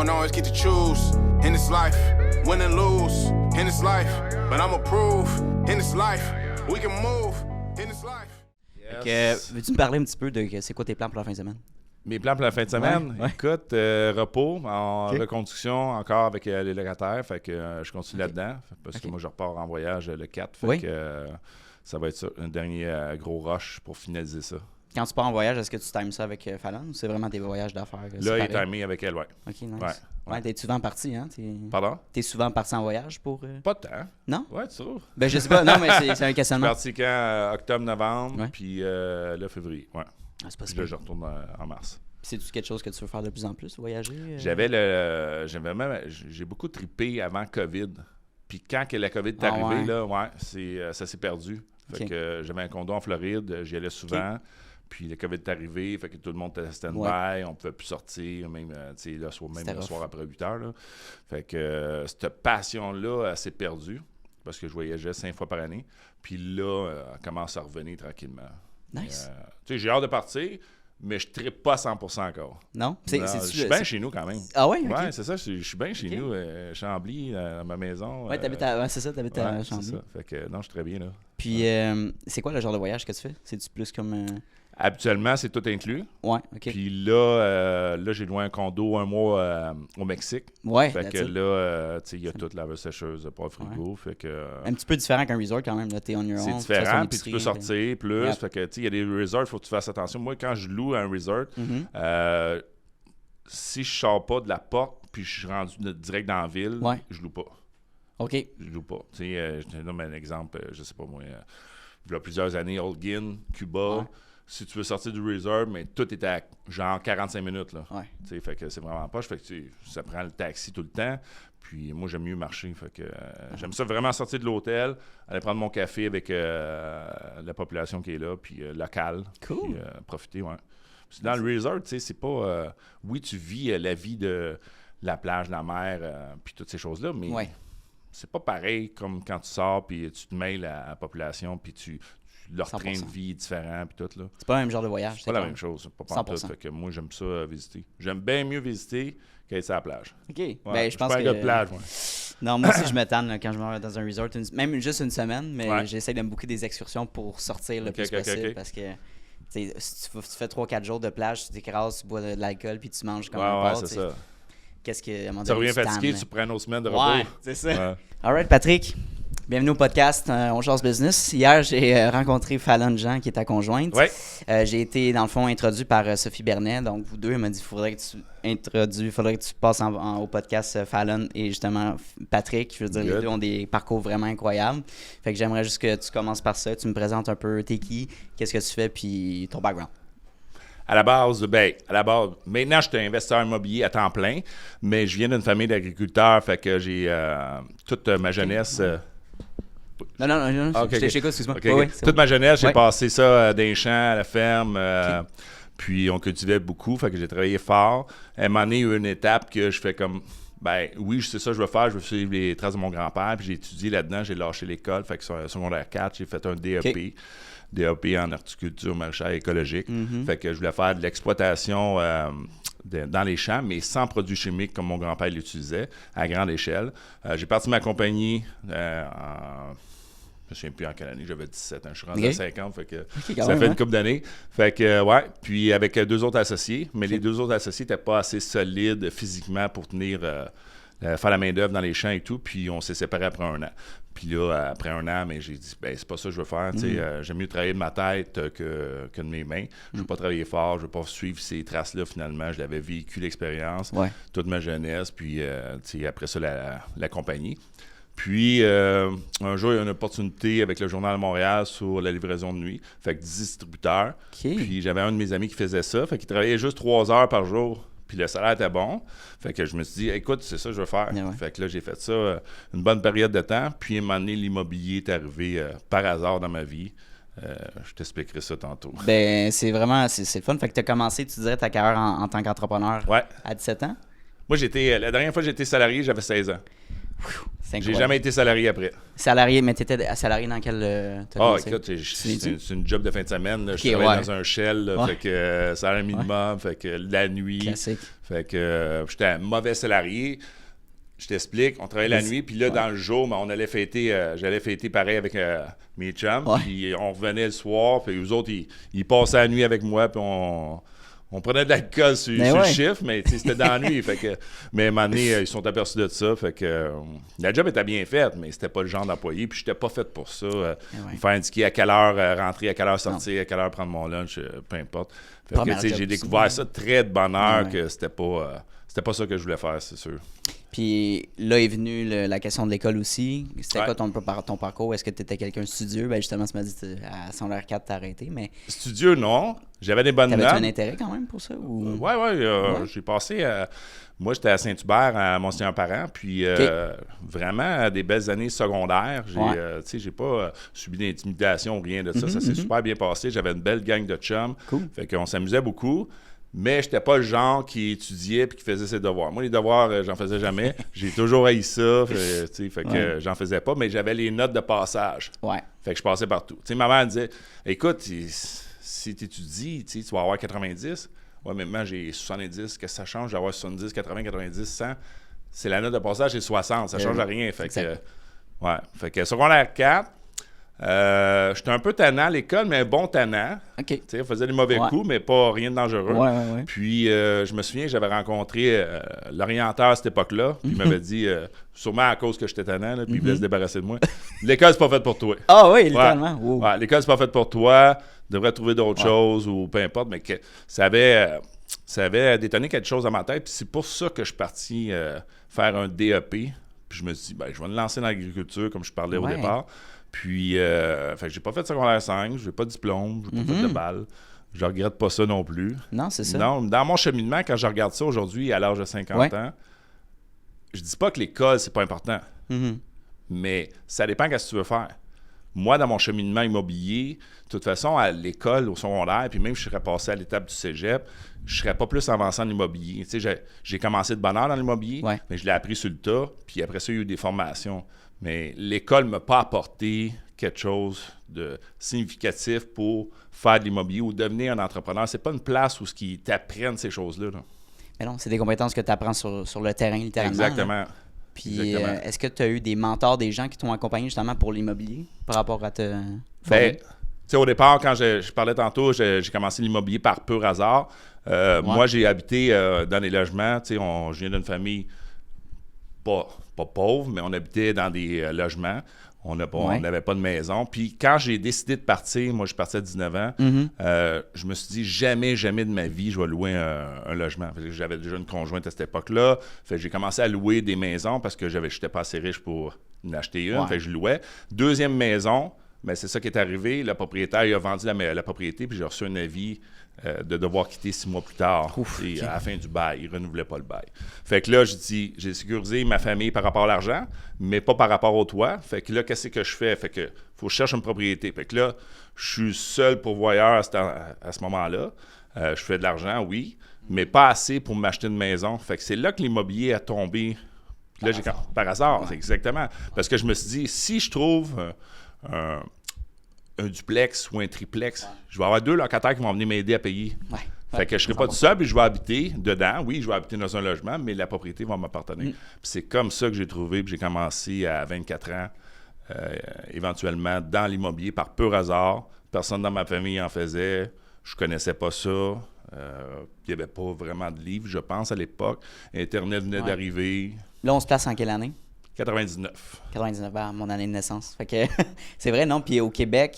don't always get to choose in this life, win and lose in this life, but I'ma prove in this life, we can move in this life. Veux-tu me parler un petit peu de c'est quoi tes plans pour la fin de semaine? Mes plans pour la fin de semaine? Ouais. Écoute, repos, en reconduction encore avec les locataires, fait que je continue là-dedans, parce que moi je repars en voyage le 4, fait que ça va être ça, un dernier gros rush pour finaliser ça. Quand tu pars en voyage, est-ce que tu times ça avec Fallon ou c'est vraiment tes voyages d'affaires? Là, il est timé avec elle, ouais. Ok, nice. Ouais. T'es souvent parti, hein? Pardon? T'es souvent parti en voyage pour... Pas de temps. Non? Ouais, tu trouves? Ben, je sais pas, non, mais c'est un Je suis questionnement. parti quand? Octobre-novembre, Ouais. puis là, février, ouais. Ah, c'est pas Puis là, je retourne en mars. C'est-tu quelque chose que tu veux faire de plus en plus, voyager? J'ai beaucoup trippé avant COVID. Puis quand que la COVID est arrivée, là, ça s'est perdu. Fait que j'avais un condo en Floride, j'y allais souvent. Puis le COVID est arrivé, fait que tout le monde était stand-by, on pouvait plus sortir, même le soir après 8 heures. Là. Fait que cette passion-là, elle s'est perdue, parce que je voyageais 5 fois par année. Puis là, elle commence à revenir tranquillement. Nice. J'ai hâte de partir, mais je ne trippe pas 100% encore. Non? Je suis bien chez nous quand même. Ah ouais? Ouais, c'est ça, je suis bien chez nous, Chambly, dans ma maison. Ouais, t'habites à Chambly. C'est ça. Fait que non, je suis très bien là. Puis, c'est quoi le genre de voyage que tu fais? C'est-tu plus comme... Habituellement, c'est tout inclus. Ouais, OK. Puis là, j'ai loué un condo un mois au Mexique. Ouais, fait que là, il y a toute la sécheuse pour le frigo. Fait que, un petit peu différent qu'un resort quand même. Là, t'es on your own. C'est différent, puis tu peux sortir plus. Yep. Fait que, il y a des resorts, il faut que tu fasses attention. Moi, quand je loue un resort, si je sors pas de la porte, puis je suis rendu direct dans la ville, je loue pas. OK. Je loue pas. Je te donne un exemple, je sais pas moi, il y a plusieurs années, Holguin, Cuba. Ouais. Si tu veux sortir du resort, mais tout est à genre 45 minutes. Là. Ouais. Fait que c'est vraiment poche. Fait que ça prend le taxi tout le temps. Puis moi, j'aime mieux marcher. Fait que j'aime ça vraiment sortir de l'hôtel, aller prendre mon café avec la population qui est là, puis locale. Cool. Puis profiter, ouais. Puis dans le resort, c'est pas... oui, tu vis la vie de la plage, la mer, puis toutes ces choses-là, mais c'est pas pareil comme quand tu sors, puis tu te mêles à la population, puis leur 100%. Train de vie est différent puis tout là. C'est pas le même genre de voyage. C'est pas la même chose, pas pantoute. Fait que moi j'aime ça visiter. J'aime bien mieux visiter qu'être sur la plage. OK. Ouais, ben je pense pas un gars de plage, moi. Non, moi aussi je me tanne quand je me rends dans un resort, même juste une semaine, mais j'essaie de me booker des excursions pour sortir le plus possible parce que si tu fais 3-4 jours de plage, tu t'écrases, tu bois de l'alcool puis tu manges comme un porc. C'est ça. Qu'est-ce que tu reviens fatigué, tu prends une autre semaine de repos. Ouais, c'est ça. Ouais. All right, Patrick. Bienvenue au podcast On Jase Business. Hier, j'ai rencontré Fallon Jean, qui est ta conjointe. Ouais. J'ai été, dans le fond, introduit par Sophie Bernet. Donc, vous deux, elle m'a dit qu'il faudrait que tu passes au podcast Fallon et justement Patrick. Je veux dire, les deux ont des parcours vraiment incroyables. Fait que j'aimerais juste que tu commences par ça. Tu me présentes un peu t'es qui, qu'est-ce que tu fais, puis ton background. À la base, maintenant, je suis investisseur immobilier à temps plein, mais je viens d'une famille d'agriculteurs, fait que j'ai toute ma jeunesse... Non, je t'écoute, excuse-moi. Okay. Oui, toute ma jeunesse, j'ai passé ça dans les champs, à la ferme, puis on cultivait beaucoup, fait que j'ai travaillé fort. À un moment donné, il y a eu une étape que je fais comme, oui, c'est ça que je veux faire, je veux suivre les traces de mon grand-père, puis j'ai étudié là-dedans, j'ai lâché l'école, fait que sur secondaire 4, j'ai fait un DEP. DEP en horticulture maraîchère écologique. Fait que je voulais faire de l'exploitation dans les champs, mais sans produits chimiques comme mon grand-père l'utilisait, à grande échelle. J'ai parti ma compagnie je ne me souviens plus en quelle année, j'avais 17 ans. Je suis rendu à 50, fait que ça fait une couple d'années. Fait que, puis avec 2 autres associés, mais les 2 autres associés n'étaient pas assez solides physiquement pour tenir... faire la main-d'œuvre dans les champs et tout, puis on s'est séparés après 1 an. Puis là, après 1 an, mais j'ai dit, c'est pas ça que je veux faire. J'aime mieux travailler de ma tête que de mes mains. Je veux pas travailler fort, je veux pas suivre ces traces-là finalement. Je l'avais vécu l'expérience, toute ma jeunesse, puis après ça, la compagnie. Puis, un jour, il y a une opportunité avec le Journal de Montréal sur la livraison de nuit, fait que distributeur. Puis, j'avais un de mes amis qui faisait ça, fait qu'il travaillait juste 3 heures par jour. Puis le salaire était bon. Fait que je me suis dit, écoute, c'est ça que je veux faire. Fait que là, j'ai fait ça une bonne période de temps. Puis à un moment donné, l'immobilier est arrivé par hasard dans ma vie. Je t'expliquerai ça tantôt. Ben, c'est vraiment, c'est le fun. Fait que tu as commencé, tu dirais, ta carrière en tant qu'entrepreneur à 17 ans? Moi, la dernière fois que j'étais salarié, j'avais 16 ans. C'est J'ai incroyable. jamais été salarié après. Salarié, mais t'étais salarié dans quel... t'as commencé? Écoute, c'est une job de fin de semaine. Là. Ok, Je travaille ouais. dans un shell, là, Ouais. fait que salaire minimum, fait que la nuit. Classique. Fait que j'étais un mauvais salarié. Je t'explique, on travaillait la Vas-y. nuit, puis là, dans le jour, on allait fêter, j'allais fêter pareil avec mes chums, Ouais. puis on revenait le soir, puis eux autres, ils passaient la nuit avec moi, puis on prenait de l'alcool sur Mais le ouais. chiffre, mais tu sais, c'était dans la nuit, fait que, mais à un moment donné, ils sont aperçus de ça, fait que la job était bien faite, mais c'était pas le genre d'employé, puis j'étais pas fait pour ça, ouais. me faire indiquer à quelle heure rentrer, à quelle heure sortir, à quelle heure prendre mon lunch, peu importe. Fait que, Première tu sais, job j'ai aussi. découvert ça très de bonne heure, Ouais. que c'était pas ça que je voulais faire, c'est sûr. Puis là est venue la question de l'école aussi. C'était Ouais. quoi ton parcours? Est-ce que tu étais quelqu'un de studieux? Ben justement, tu m'as dit à secondaire 4, t'as arrêté, mais Studieux, non. J'avais des bonnes t'avais-tu un notes. intérêt quand même pour ça? Ou... Ouais. Ouais. J'ai passé... moi, j'étais à Saint-Hubert, à Monseigneur-Parent, puis vraiment des belles années secondaires. Ouais. Tu sais, j'ai pas subi d'intimidation ou rien de ça. Ça s'est super bien passé. J'avais une belle gang de chums. Cool. Fait qu'on s'amusait beaucoup. Mais j'étais pas le genre qui étudiait puis qui faisait ses devoirs. Moi, les devoirs, j'en faisais jamais. J'ai toujours haï ça. Fait que j'en faisais pas, mais j'avais les notes de passage. Ouais. Fait que je passais partout. Tu sais, ma mère disait, écoute, si tu étudies, tu vas avoir 90. Ouais, mais maintenant, j'ai 70. Qu'est-ce que ça change d'avoir 70, 80, 90, 100? C'est la note de passage, c'est 60. Ça change rien. Fait que, ouais. Fait que secondaire 4, j'étais un peu tannant à l'école, mais un bon tannant. OK. Tu sais, je faisais des mauvais Ouais. coups, mais pas rien de dangereux. Ouais. Puis, je me souviens, j'avais rencontré l'orienteur à cette époque-là. Puis, il m'avait dit, sûrement à cause que j'étais tannant, là, puis il voulait se débarrasser de moi. L'école, c'est pas faite pour toi. Ah oui, littéralement. Ouais. Wow. Ouais, l'école, c'est pas faite pour toi. Tu devrais trouver d'autres choses ou peu importe. Mais que, ça avait détonné quelque chose à ma tête. Puis, c'est pour ça que je suis parti faire un DEP. Puis, je me suis dit, je vais me lancer dans l'agriculture, comme je parlais au départ. Puis, fait que j'ai pas fait secondaire 5, j'ai pas de diplôme, j'ai pas fait de balle. Je regrette pas ça non plus. Non, c'est ça. Non, dans mon cheminement, quand je regarde ça aujourd'hui, à l'âge de 50 ans, je dis pas que l'école, c'est pas important. Mais ça dépend de ce que tu veux faire. Moi, dans mon cheminement immobilier, de toute façon, à l'école, au secondaire, puis même je serais passé à l'étape du cégep, je serais pas plus avancé en immobilier. Tu sais, j'ai commencé de bonne heure dans l'immobilier, mais je l'ai appris sur le tas, puis après ça, il y a eu des formations. Mais l'école ne m'a pas apporté quelque chose de significatif pour faire de l'immobilier ou devenir un entrepreneur. C'est pas une place où ils t'apprennent ces choses-là. Là. Mais non, c'est des compétences que tu apprends sur le terrain, littéralement. Exactement. Là. Puis, est-ce que tu as eu des mentors, des gens qui t'ont accompagné justement pour l'immobilier par rapport à te former? Tu sais, au départ, quand je parlais tantôt, j'ai commencé l'immobilier par pur hasard. Moi, j'ai habité dans des logements. Tu sais, je viens d'une famille pas pauvre, mais on habitait dans des logements. On n'avait pas de maison. Puis quand j'ai décidé de partir, moi, je suis parti à 19 ans, je me suis dit, jamais de ma vie, je vais louer un logement. J'avais déjà une conjointe à cette époque-là. Fait que j'ai commencé à louer des maisons parce que je n'étais pas assez riche pour en acheter une. Fait que je louais. Deuxième maison, mais c'est ça qui est arrivé. Le propriétaire, il a vendu la propriété, puis j'ai reçu un avis de devoir quitter 6 mois plus tard. À la fin du bail, il ne renouvelait pas le bail. Fait que là, j'ai sécurisé ma famille par rapport à l'argent, mais pas par rapport au toit. Fait que là, qu'est-ce que je fais? Fait que faut que je cherche une propriété. Fait que là, je suis seul pourvoyeur à ce moment-là. Je fais de l'argent, oui, mais pas assez pour m'acheter une maison. Fait que c'est là que l'immobilier a tombé. Puis là, par hasard, c'est exactement. Parce que je me suis dit, si je trouve un duplex ou un triplex, je vais avoir 2 locataires qui vont venir m'aider à payer. Fait que je ne serai pas tout seul, puis je vais habiter dedans. Oui, je vais habiter dans un logement, mais la propriété va m'appartenir. Puis c'est comme ça que j'ai trouvé, puis j'ai commencé à 24 ans, éventuellement, dans l'immobilier par pur hasard. Personne dans ma famille en faisait. Je connaissais pas ça. Il n'y avait pas vraiment de livres, je pense, à l'époque. Internet venait d'arriver. Là, on se place en quelle année? 99. 99, mon année de naissance. Fait que c'est vrai, non? Puis au Québec,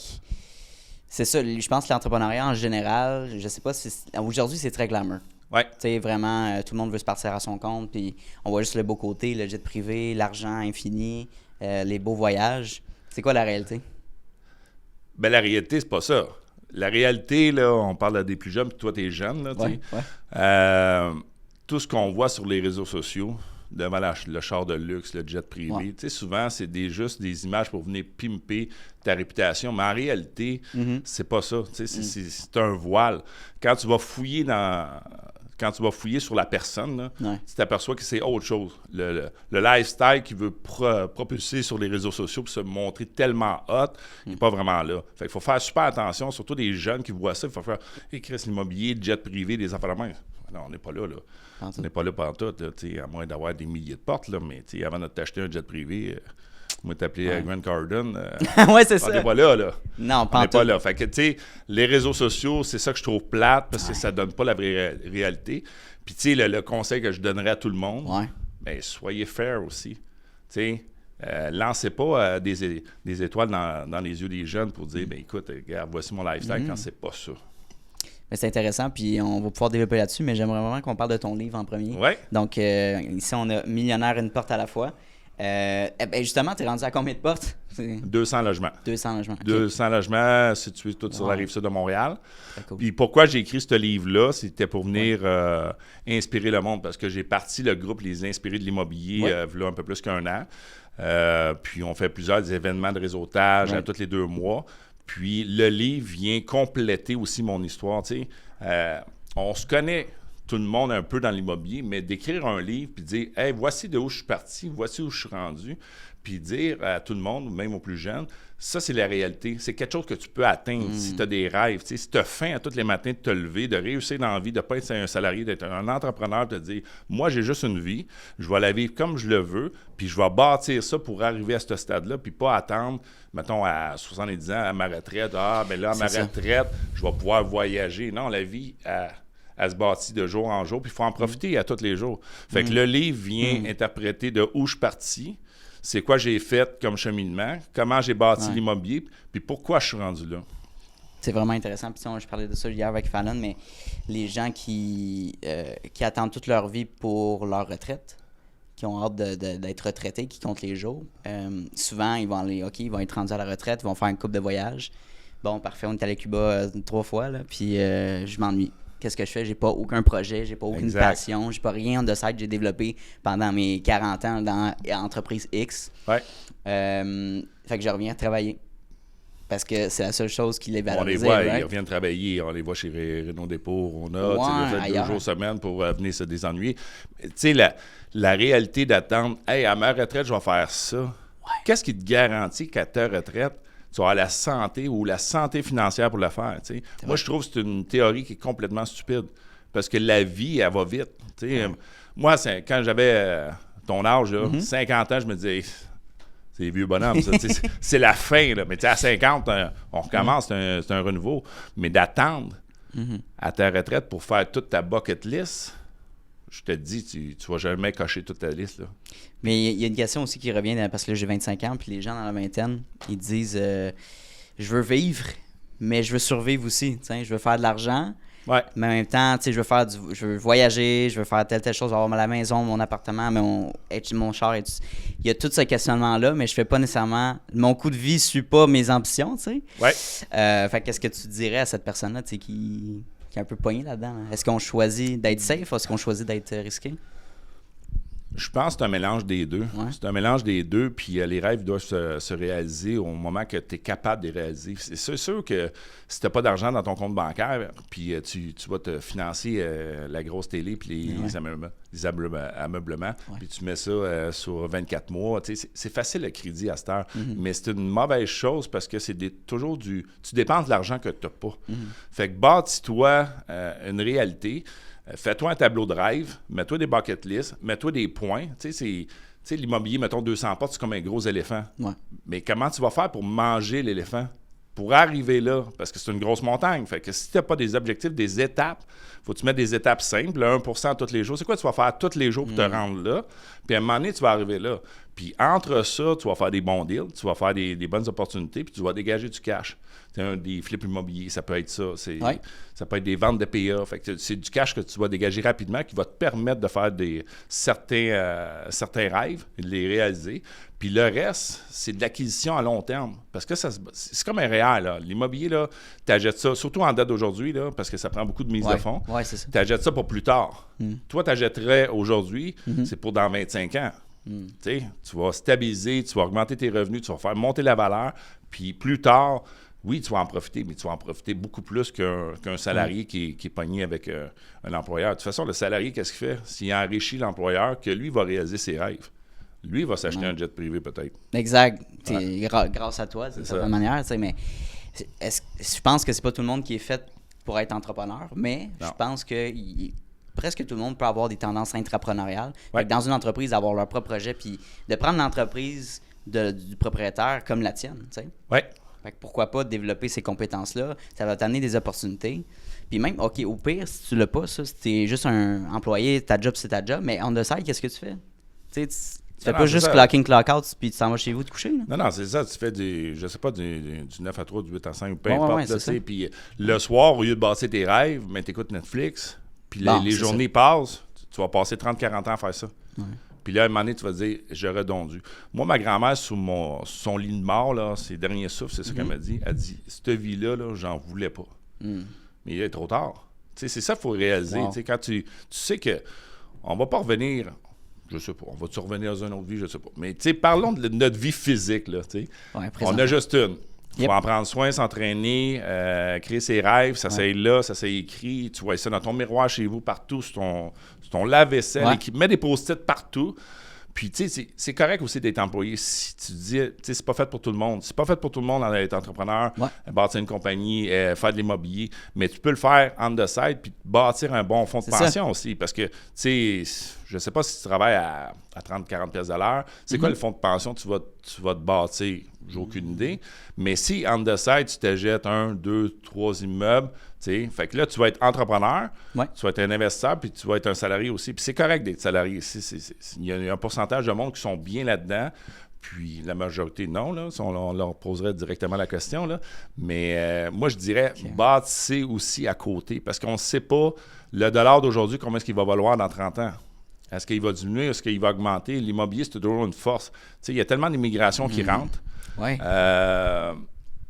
c'est ça. Je pense que l'entrepreneuriat en général, je sais pas si... Aujourd'hui, c'est très glamour. Ouais. Tu sais, vraiment, tout le monde veut se partir à son compte. Puis on voit juste le beau côté, le jet privé, l'argent infini, les beaux voyages. C'est quoi la réalité? Ben la réalité, c'est pas ça. La réalité, là, on parle des plus jeunes, puis toi, t'es jeune, là, tu sais. Tout ce qu'on voit sur les réseaux sociaux, devant le char de luxe, le jet privé, tu sais, souvent, c'est juste des images pour venir pimper ta réputation. Mais en réalité, c'est pas ça. Tu sais, c'est un voile. Quand tu vas fouiller quand tu vas fouiller sur la personne, là, Ouais. tu t'aperçois que c'est autre chose. Le lifestyle qu'il veut propulser sur les réseaux sociaux pour se montrer tellement hot, il n'est pas vraiment là. Fait qu'il faut faire super attention, surtout des jeunes qui voient ça. Il faut faire « Hey, Chris, l'immobilier, jet privé, des affaires de main. » Non, on n'est pas là. On n'est pas là pantoute, là, à moins d'avoir des milliers de portes. Là, mais avant de t'acheter un jet privé, moi, t'appelais Grant Cardone. Ouais, c'est On ça. n'est pas là. Non, on n'est pas là. Fait que, tu sais, les réseaux sociaux, c'est ça que je trouve plate parce que ça donne pas la vraie réalité. Puis, tu sais, le conseil que je donnerais à tout le monde, ben, soyez fair aussi. Tu sais, lancez pas des étoiles dans les yeux des jeunes pour dire, ben écoute, regarde, voici mon lifestyle quand c'est pas ça. Mais c'est intéressant, puis on va pouvoir développer là-dessus, mais j'aimerais vraiment qu'on parle de ton livre en premier. Ouais. Donc, ici, on a Millionnaire, une porte à la fois. Justement, tu es rendu à combien de portes? 200 logements. 200 logements. Okay. 200 logements situés tout sur la rive-sud de Montréal. Cool. Puis pourquoi j'ai écrit ce livre-là, c'était pour venir inspirer le monde, parce que j'ai parti le groupe Les Inspirés de l'immobilier il y a un peu plus qu'un an. Puis on fait plusieurs événements de réseautage à tous les 2 mois. Puis le livre vient compléter aussi mon histoire. Tu sais, on se connaît tout le monde un peu dans l'immobilier, mais d'écrire un livre puis dire « Hey, voici de où je suis parti, voici où je suis rendu », puis dire à tout le monde, même aux plus jeunes, ça, c'est la réalité. C'est quelque chose que tu peux atteindre si tu as des rêves. Tu sais, si tu as faim à tous les matins de te lever, de réussir dans la vie, de ne pas être un salarié, d'être un entrepreneur, de te dire « Moi, j'ai juste une vie, je vais la vivre comme je le veux, puis je vais bâtir ça pour arriver à ce stade-là, puis pas attendre, mettons, à 70 ans, à ma retraite. Ah, ben là, à ma retraite, je vais pouvoir voyager. » Non, la vie, elle se bâtit de jour en jour, puis il faut en profiter à tous les jours. Fait que le livre vient interpréter de où je suis parti, c'est quoi j'ai fait comme cheminement, comment j'ai bâti l'immobilier, puis pourquoi je suis rendu là. C'est vraiment intéressant. Puis je parlais de ça hier avec Fallon, mais les gens qui attendent toute leur vie pour leur retraite, qui ont hâte d'être retraités, qui comptent les jours, souvent, ils vont être rendus à la retraite, ils vont faire une couple de voyages. Bon, parfait, on est allé à Cuba 3 fois, là, puis je m'ennuie. Qu'est-ce que je fais? J'ai pas aucun projet, j'ai pas aucune passion, j'ai pas rien de ça que j'ai développé pendant mes 40 ans dans l'entreprise X. Ouais. Fait que je reviens travailler. Parce que c'est la seule chose qui les valorise. On les voit, ils reviennent travailler, on les voit chez Renaud Dépôt, on a 2 jours semaine pour venir se désennuyer. Tu sais, la réalité d'attendre, hey, à ma retraite, je vais faire ça. Ouais. Qu'est-ce qui te garantit qu'à ta retraite, tu vas avoir la santé ou la santé financière pour le faire? T'sais? Moi, je trouve que c'est une théorie qui est complètement stupide. Parce que la vie, elle va vite. Moi, quand j'avais ton âge, là, 50 ans, je me disais, c'est vieux bonhomme, ça. C'est la fin. Là. Mais à 50, on recommence, c'est un renouveau. Mais d'attendre à ta retraite pour faire toute ta bucket list, je te dis, tu vas jamais cocher toute ta liste. Là. Mais il y a une question aussi qui revient, parce que là, j'ai 25 ans, puis les gens dans la vingtaine, ils disent je veux vivre, mais je veux survivre aussi. Je veux faire de l'argent, mais en même temps, je veux voyager, je veux faire telle chose, avoir la maison, mon appartement, mon char. Il y a tout ce questionnement-là, mais je fais pas nécessairement... Mon coût de vie ne suit pas mes ambitions, tu sais. Ouais. Fait qu'est-ce que tu dirais à cette personne-là, tu sais, qui est un peu poignée là-dedans? Là? Est-ce qu'on choisit d'être safe ou est-ce qu'on choisit d'être risqué? Je pense que c'est un mélange des deux. Ouais. C'est un mélange des deux, puis les rêves doivent se réaliser au moment que tu es capable de les réaliser. C'est sûr que si tu n'as pas d'argent dans ton compte bancaire, puis tu vas te financer la grosse télé puis les ameublements, puis tu mets ça sur 24 mois, c'est facile le crédit à cette heure, mais c'est une mauvaise chose parce que c'est toujours tu dépenses de l'argent que tu n'as pas. Fait que bâtis-toi une réalité. Fais-toi un tableau de rêve, mets-toi des bucket lists, mets-toi des points. Tu sais, l'immobilier, mettons 200 portes, c'est comme un gros éléphant. Ouais. Mais comment tu vas faire pour manger l'éléphant? Pour arriver là, parce que c'est une grosse montagne. Fait que si tu n'as pas des objectifs, des étapes, faut que tu mettes des étapes simples, 1% tous les jours. C'est quoi tu vas faire tous les jours pour te rendre là? Puis à un moment donné, tu vas arriver là. Puis entre ça, tu vas faire des bons deals, tu vas faire des bonnes opportunités, puis tu vas dégager du cash. Des flips immobiliers, ça peut être ça. Ça peut être des ventes de PA. Fait que c'est du cash que tu vas dégager rapidement qui va te permettre de faire certains rêves, de les réaliser. Puis le reste, c'est de l'acquisition à long terme. Parce que c'est comme un réel. Là. L'immobilier, tu achètes ça, surtout en date d'aujourd'hui, là, parce que ça prend beaucoup de mise de fonds. Ouais, c'est ça. Tu achètes ça pour plus tard. Toi, tu achèterais aujourd'hui, c'est pour dans 25 ans. Tu vas stabiliser, tu vas augmenter tes revenus, tu vas faire monter la valeur. Puis plus tard, oui, tu vas en profiter, mais tu vas en profiter beaucoup plus qu'un salarié qui est pogné avec un employeur. De toute façon, le salarié, qu'est-ce qu'il fait? S'il enrichit l'employeur, que lui va réaliser ses rêves. Lui, il va s'acheter un jet privé, peut-être. Exact. Grâce à toi, d'une certaine manière. Mais je pense que c'est pas tout le monde qui est fait pour être entrepreneur, mais je pense que presque tout le monde peut avoir des tendances intrapreneuriales. Dans une entreprise, avoir leur propre projet, puis de prendre l'entreprise du propriétaire comme la tienne. Oui. Pourquoi pas développer ces compétences-là? Ça va t'amener des opportunités. Puis même, OK, au pire, si tu l'as pas, ça, si t'es juste un employé, ta job, c'est ta job, mais on the side, qu'est-ce que tu fais? Tu fais pas juste clock in, clock out, puis tu t'en vas chez vous te coucher. Là. Non, c'est ça. Tu fais du 9 à 3, du 8 à 5, peu importe. Puis le soir, au lieu de bâtir tes rêves, tu écoutes Netflix, puis les journées passent, tu vas passer 30-40 ans à faire ça. Ouais. Puis là, à un moment donné, tu vas te dire, j'aurais dondu. Moi, ma grand-mère, sous son lit de mort, là, ses derniers souffles, c'est ça qu'elle m'a dit. Elle dit, cette vie-là, là, j'en voulais pas. Mais il est trop tard. C'est ça qu'il faut réaliser. Wow. Quand tu sais que on va pas revenir, je sais pas, on va-tu revenir dans une autre vie, je sais pas. Mais parlons de notre vie physique. Là, on a juste une. Il faut en prendre soin, s'entraîner, créer ses rêves, ça c'est là, ça c'est écrit. Tu vois ça dans ton miroir chez vous, partout, sur ton lave-vaisselle, mets des post-it partout. Puis, tu sais, c'est correct aussi d'être employé. Si tu dis, tu sais, c'est pas fait pour tout le monde. C'est pas fait pour tout le monde d'être entrepreneur, bâtir une compagnie, faire de l'immobilier. Mais tu peux le faire on the side puis bâtir un bon fonds de pension aussi. Parce que, tu sais, je sais pas si tu travailles à 30-40 pièces de l'heure. C'est quoi le fonds de pension que tu vas te bâtir? J'ai aucune idée. Mais si on the side, tu te jettes 1, 2, 3 immeubles, tu sais, fait que là, tu vas être entrepreneur, tu vas être un investisseur, puis tu vas être un salarié aussi. Puis c'est correct d'être salarié. Il y a un pourcentage de monde qui sont bien là-dedans, puis la majorité, non. Là, on leur poserait directement la question. Là. Mais moi, je dirais, bâtissez aussi à côté, parce qu'on ne sait pas le dollar d'aujourd'hui, combien est-ce qu'il va valoir dans 30 ans. Est-ce qu'il va diminuer? Est-ce qu'il va augmenter? L'immobilier, c'est toujours une force. Tu sais, il y a tellement d'immigration qui rentre. Ouais.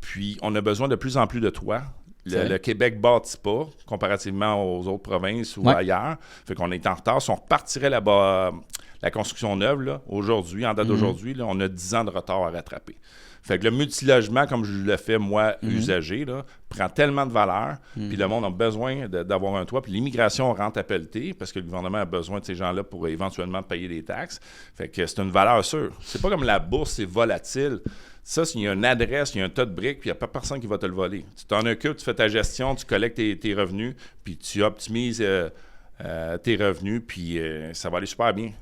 Puis, on a besoin de plus en plus de toits. Le Québec ne bâtit pas, comparativement aux autres provinces ou ailleurs. Fait qu'on est en retard. Si on repartirait là-bas, la construction neuve, là, aujourd'hui, en date d'aujourd'hui, là, on a 10 ans de retard à rattraper. Fait que le multilogement, comme je le fais, moi, usager, là, prend tellement de valeur, puis le monde a besoin d'avoir un toit, puis l'immigration rentre à pelleter, parce que le gouvernement a besoin de ces gens-là pour éventuellement payer des taxes. Fait que c'est une valeur sûre. C'est pas comme la bourse, c'est volatile. Ça, s'il y a une adresse, il y a un tas de briques, puis il n'y a pas personne qui va te le voler. Tu t'en occupes, tu fais ta gestion, tu collectes tes revenus, puis tu optimises tes revenus, puis ça va aller super bien.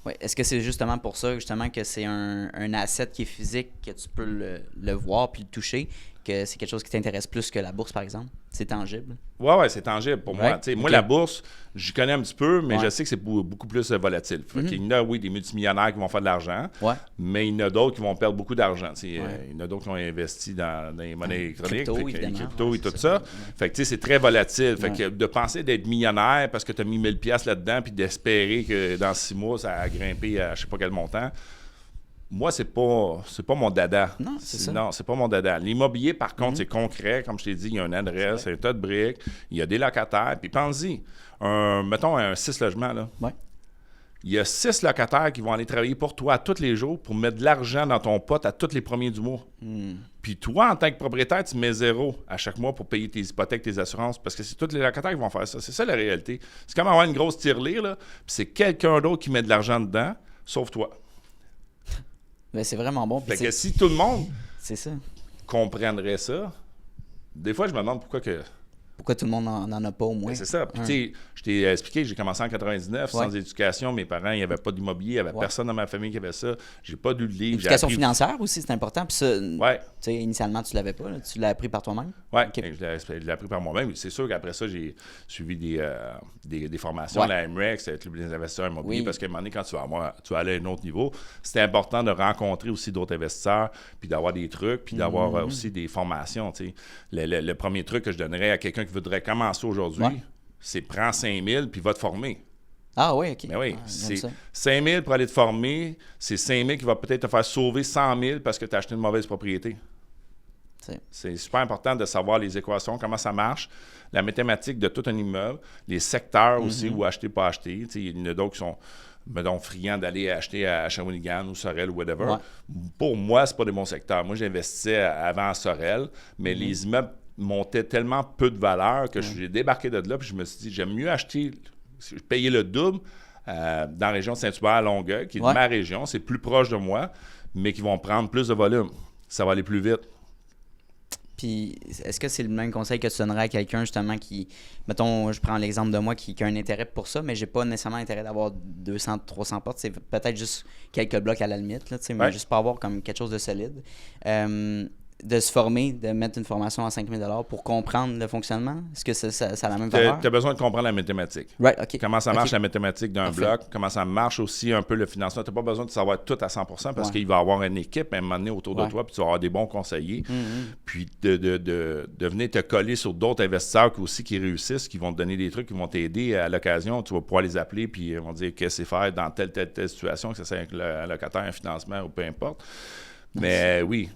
Oui. Est-ce que c'est justement pour ça que c'est un asset qui est physique, que tu peux le voir puis le toucher, que c'est quelque chose qui t'intéresse plus que la bourse, par exemple? C'est tangible? Oui, c'est tangible pour moi. Moi, la bourse, j'y connais un petit peu, mais je sais que c'est beaucoup plus volatile. Il y en a, oui, des multimillionnaires qui vont faire de l'argent, mais il y en a d'autres qui vont perdre beaucoup d'argent. Il y en a d'autres qui ont investi dans les monnaies électroniques, les cryptos et tout ça. Fait que c'est très volatile. Fait que de penser d'être millionnaire parce que tu as mis 1000$ là-dedans puis d'espérer que dans 6 mois, ça a grimpé à je sais pas quel montant, moi, c'est pas mon dada. Non, c'est ça. Non, c'est pas mon dada. L'immobilier, par contre, c'est concret. Comme je t'ai dit, il y a une adresse, un tas de briques, il y a des locataires. Puis pense-y, mettons un 6 logements, là. Ouais. Il y a 6 locataires qui vont aller travailler pour toi tous les jours pour mettre de l'argent dans ton pot à tous les premiers du mois. Puis toi, en tant que propriétaire, tu mets 0 à chaque mois pour payer tes hypothèques, tes assurances, parce que c'est tous les locataires qui vont faire ça. C'est ça la réalité. C'est comme avoir une grosse tirelire, là, puis c'est quelqu'un d'autre qui met de l'argent dedans, sauf toi. Ben, c'est vraiment bon. Fait que si tout le monde ça. comprendrait ça, des fois, je me demande pourquoi tout le monde n'en a pas au moins. Ben, c'est ça. Puis, tu sais, je t'ai expliqué, j'ai commencé en 99, sans éducation. Mes parents, il n'y avait pas d'immobilier, il n'y avait personne dans ma famille qui avait ça. J'ai pas lu de livre. L'éducation financière aussi, c'est important. Puis ça, initialement, tu ne l'avais pas. Là. Tu l'as appris par toi-même? Oui, je l'ai appris par moi-même. C'est sûr qu'après ça, j'ai suivi des formations à la MREX, avec les investisseurs immobiliers, parce qu'à un moment donné, quand tu vas aller à un autre niveau, c'était important de rencontrer aussi d'autres investisseurs, puis d'avoir des trucs, puis d'avoir aussi des formations. Le premier truc que je donnerais à quelqu'un qui voudrait commencer aujourd'hui, c'est prends 5 000 puis va te former. Ah oui, OK. Mais oui, c'est 5 000 pour aller te former, c'est 5 000 qui va peut-être te faire sauver 100 000 parce que tu as acheté une mauvaise propriété. C'est super important de savoir les équations, comment ça marche, la mathématique de tout un immeuble, les secteurs aussi où acheter, pas acheter. Il y en a d'autres qui sont friands d'aller acheter à Shawinigan ou Sorel ou whatever. Ouais. Pour moi, c'est pas des bons secteurs. Moi, j'investissais avant à Sorel, mais les immeubles montaient tellement peu de valeur que j'ai débarqué de là puis je me suis dit, j'aime mieux acheter, payer le double dans la région de Saint-Hubert à Longueuil, qui est de ma région, c'est plus proche de moi, mais qui vont prendre plus de volume. Ça va aller plus vite. Puis, est-ce que c'est le même conseil que tu donnerais à quelqu'un, justement, qui, mettons, je prends l'exemple de moi, qui a un intérêt pour ça, mais j'ai pas nécessairement intérêt d'avoir 200, 300 portes, c'est peut-être juste quelques blocs à la limite, là, mais juste pas avoir comme quelque chose de solide. De se former, de mettre une formation à 5 000 $ pour comprendre le fonctionnement? Est-ce que ça a la même valeur? Tu as besoin de comprendre la mathématique. Right, okay. Comment ça marche la mathématique d'un bloc, comment ça marche aussi un peu le financement. Tu n'as pas besoin de savoir tout à 100% parce qu'il va y avoir une équipe à un moment donné autour de toi, puis tu vas avoir des bons conseillers. Puis de venir te coller sur d'autres investisseurs qui réussissent, qui vont te donner des trucs, qui vont t'aider à l'occasion. Tu vas pouvoir les appeler, puis ils vont dire qu'est-ce que c'est faire dans telle situation, que ce soit avec un locataire, un financement ou peu importe. Mais oui.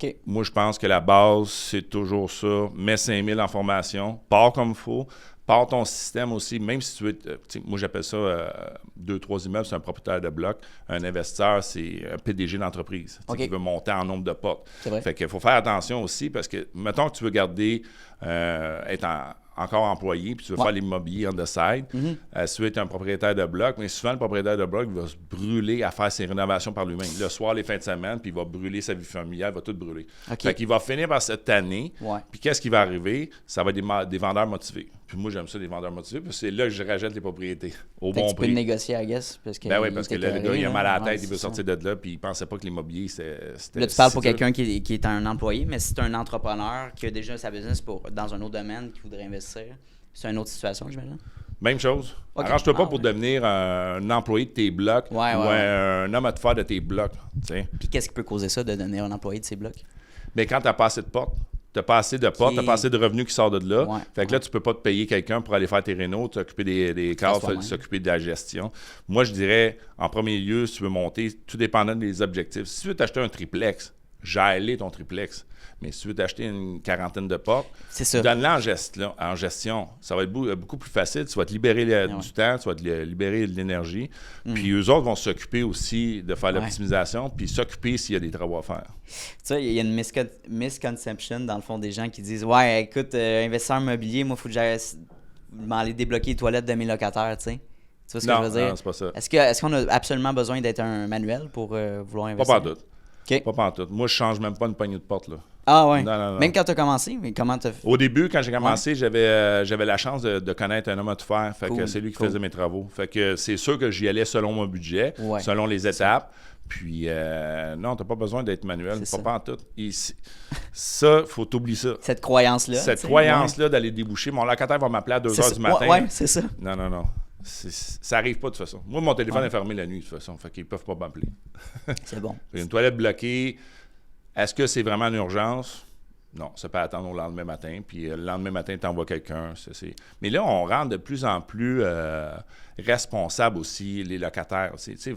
Okay. Moi, je pense que la base, c'est toujours ça. Mets 5 000 en formation, pars comme il faut, pars ton système aussi, même si tu veux... moi, j'appelle ça 2-3 immeubles, c'est un propriétaire de bloc. Un investisseur, c'est un PDG d'entreprise qui veut monter en nombre de portes. C'est vrai. Fait qu'il faut faire attention aussi parce que, mettons que tu veux garder, être encore employé, puis tu veux faire l'immobilier on the side, si tu veux être un propriétaire de bloc, mais souvent, le propriétaire de bloc va se brûler à faire ses rénovations par lui-même. Le soir, les fins de semaine, puis il va brûler sa vie familiale, il va tout brûler. Fait qu'il va finir par cette année, puis qu'est-ce qui va arriver? Ça va être des vendeurs motivés. Puis moi, j'aime ça, des vendeurs motivés, parce que c'est là que je rachète les propriétés, au bon prix. Tu peux négocier, I guess. Parce que oui, parce que là, le gars, il a mal à la tête, il veut sortir de là, puis il pensait pas que l'immobilier, c'était... Là, tu parles pour quelqu'un qui est un employé, mais si tu es un entrepreneur qui a déjà sa business dans un autre domaine, qui voudrait investir, c'est une autre situation, j'imagine? Même chose. Arrange-toi pas pour devenir un employé de tes blocs ou un homme à te faire de tes blocs. T'sais. Puis qu'est-ce qui peut causer ça, de devenir un employé de ces blocs? Mais quand tu n'as pas assez de portes, tu n'as pas assez de portes, tu n'as pas assez de revenus qui sortent de là. Fait que là, tu peux pas te payer quelqu'un pour aller faire tes rénaux, t'occuper des cadres, s'occuper de la gestion. Moi, je dirais, en premier lieu, si tu veux monter, tout dépendant des objectifs. Si tu veux t'acheter un triplex, gère-les ton triplex. Mais si tu veux t'acheter une quarantaine de portes, donne-la en gestion. Ça va être beaucoup plus facile. Tu vas te libérer du temps, tu vas te libérer de l'énergie. Puis eux autres vont s'occuper aussi de faire l'optimisation, puis s'occuper s'il y a des travaux à faire. Tu sais, il y a une misconception dans le fond des gens qui disent « Ouais, écoute, investisseur immobilier, moi, il faut que j'aille m'aller débloquer les toilettes de mes locataires, tu sais. » Tu vois ce que je veux dire? Non, c'est pas ça. Est-ce qu'on a absolument besoin d'être un manuel pour vouloir investir? Pas pantoute. Pas pantoute. Moi, je change même pas une poignée de porte, là. Ah ouais? Non. Même quand tu as commencé, mais comment tu as fait? Au début, quand j'ai commencé, j'avais la chance de connaître un homme à tout faire. Fait que c'est lui qui faisait mes travaux. Fait que c'est sûr que j'y allais selon mon budget, selon les étapes. Puis non, t'as pas besoin d'être manuel, pas en tout. Ça, faut t'oublier ça. Cette croyance-là. Cette croyance-là d'aller déboucher. Mon locataire va m'appeler à 2h du matin. Ouais, c'est ça. Non. Ça arrive pas de toute façon. Moi, mon téléphone est fermé la nuit de toute façon. Fait qu'ils peuvent pas m'appeler. C'est bon. Une toilette bloquée. Est-ce que c'est vraiment une urgence? Non, ça peut attendre au lendemain matin. Puis le lendemain matin, tu envoies quelqu'un. Mais là, on rend de plus en plus responsables aussi les locataires. Il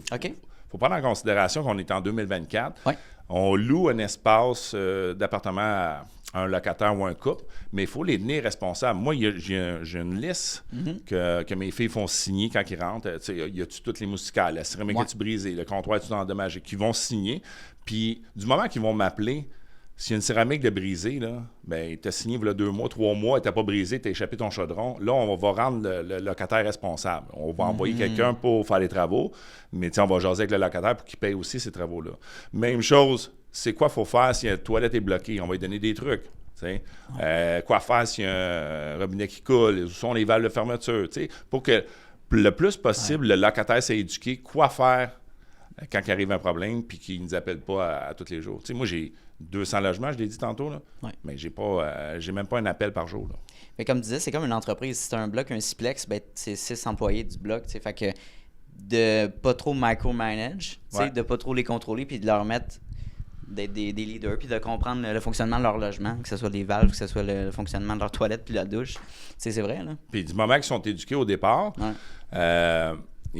faut prendre en considération qu'on est en 2024. On loue un espace d'appartement à un locataire ou un couple, mais il faut les tenir responsables. Moi, j'ai une liste que mes filles font signer quand ils rentrent. Y a-tu toutes les moustiquaires, la céramique est-tu brisée, le comptoir est-tu endommagé, qui vont signer. Puis, du moment qu'ils vont m'appeler, s'il y a une céramique de brisée, là, ben, tu as signé il y a 2 mois, 3 mois, tu n'as pas brisé, tu as échappé ton chaudron. Là, on va rendre le locataire responsable. On va envoyer quelqu'un pour faire les travaux, mais on va jaser avec le locataire pour qu'il paye aussi ces travaux-là. Même chose, c'est quoi qu'il faut faire si une toilette est bloquée? On va lui donner des trucs. Quoi faire s'il y a un robinet qui coule? Où sont les valves de fermeture? Pour que le plus possible, le locataire s'est éduqué. Quoi faire quand il arrive un problème puis qu'il ne nous appelle pas à tous les jours? Moi, j'ai 200 logements, je l'ai dit tantôt, là, mais j'ai même pas un appel par jour. Là. Mais comme tu disais, c'est comme une entreprise. Si tu as un bloc, un Ciplex, ben, c'est 6 employés du bloc. Fait que de pas trop micromanage, de pas trop les contrôler puis de leur mettre d'être des leaders puis de comprendre le fonctionnement de leur logement, que ce soit les valves, que ce soit le fonctionnement de leur toilette puis la douche. C'est vrai, là. Puis du moment qu'ils sont éduqués au départ,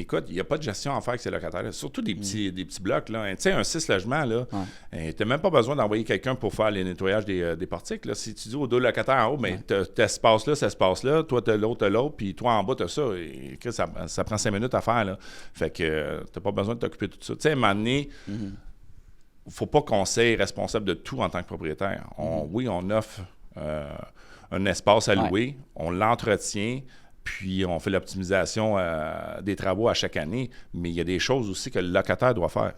écoute, il n'y a pas de gestion à faire avec ces locataires-là. Surtout des petits blocs. Tu sais, un 6 logements, là, tu n'as même pas besoin d'envoyer quelqu'un pour faire les nettoyages des portiques. Là. Si tu dis aux 2 locataires en haut, tu as cet espace-là, cet espace-là, toi, tu as l'autre, puis toi, en bas, tu as ça. Et, ça prend 5 minutes à faire. Là. Fait que tu n'as pas besoin de t'occuper de tout ça. Tu sais, à un moment donné, il ne faut pas qu'on soit responsable de tout en tant que propriétaire. Oui, on offre un espace à louer, on l'entretient, puis on fait l'optimisation des travaux à chaque année, mais il y a des choses aussi que le locataire doit faire.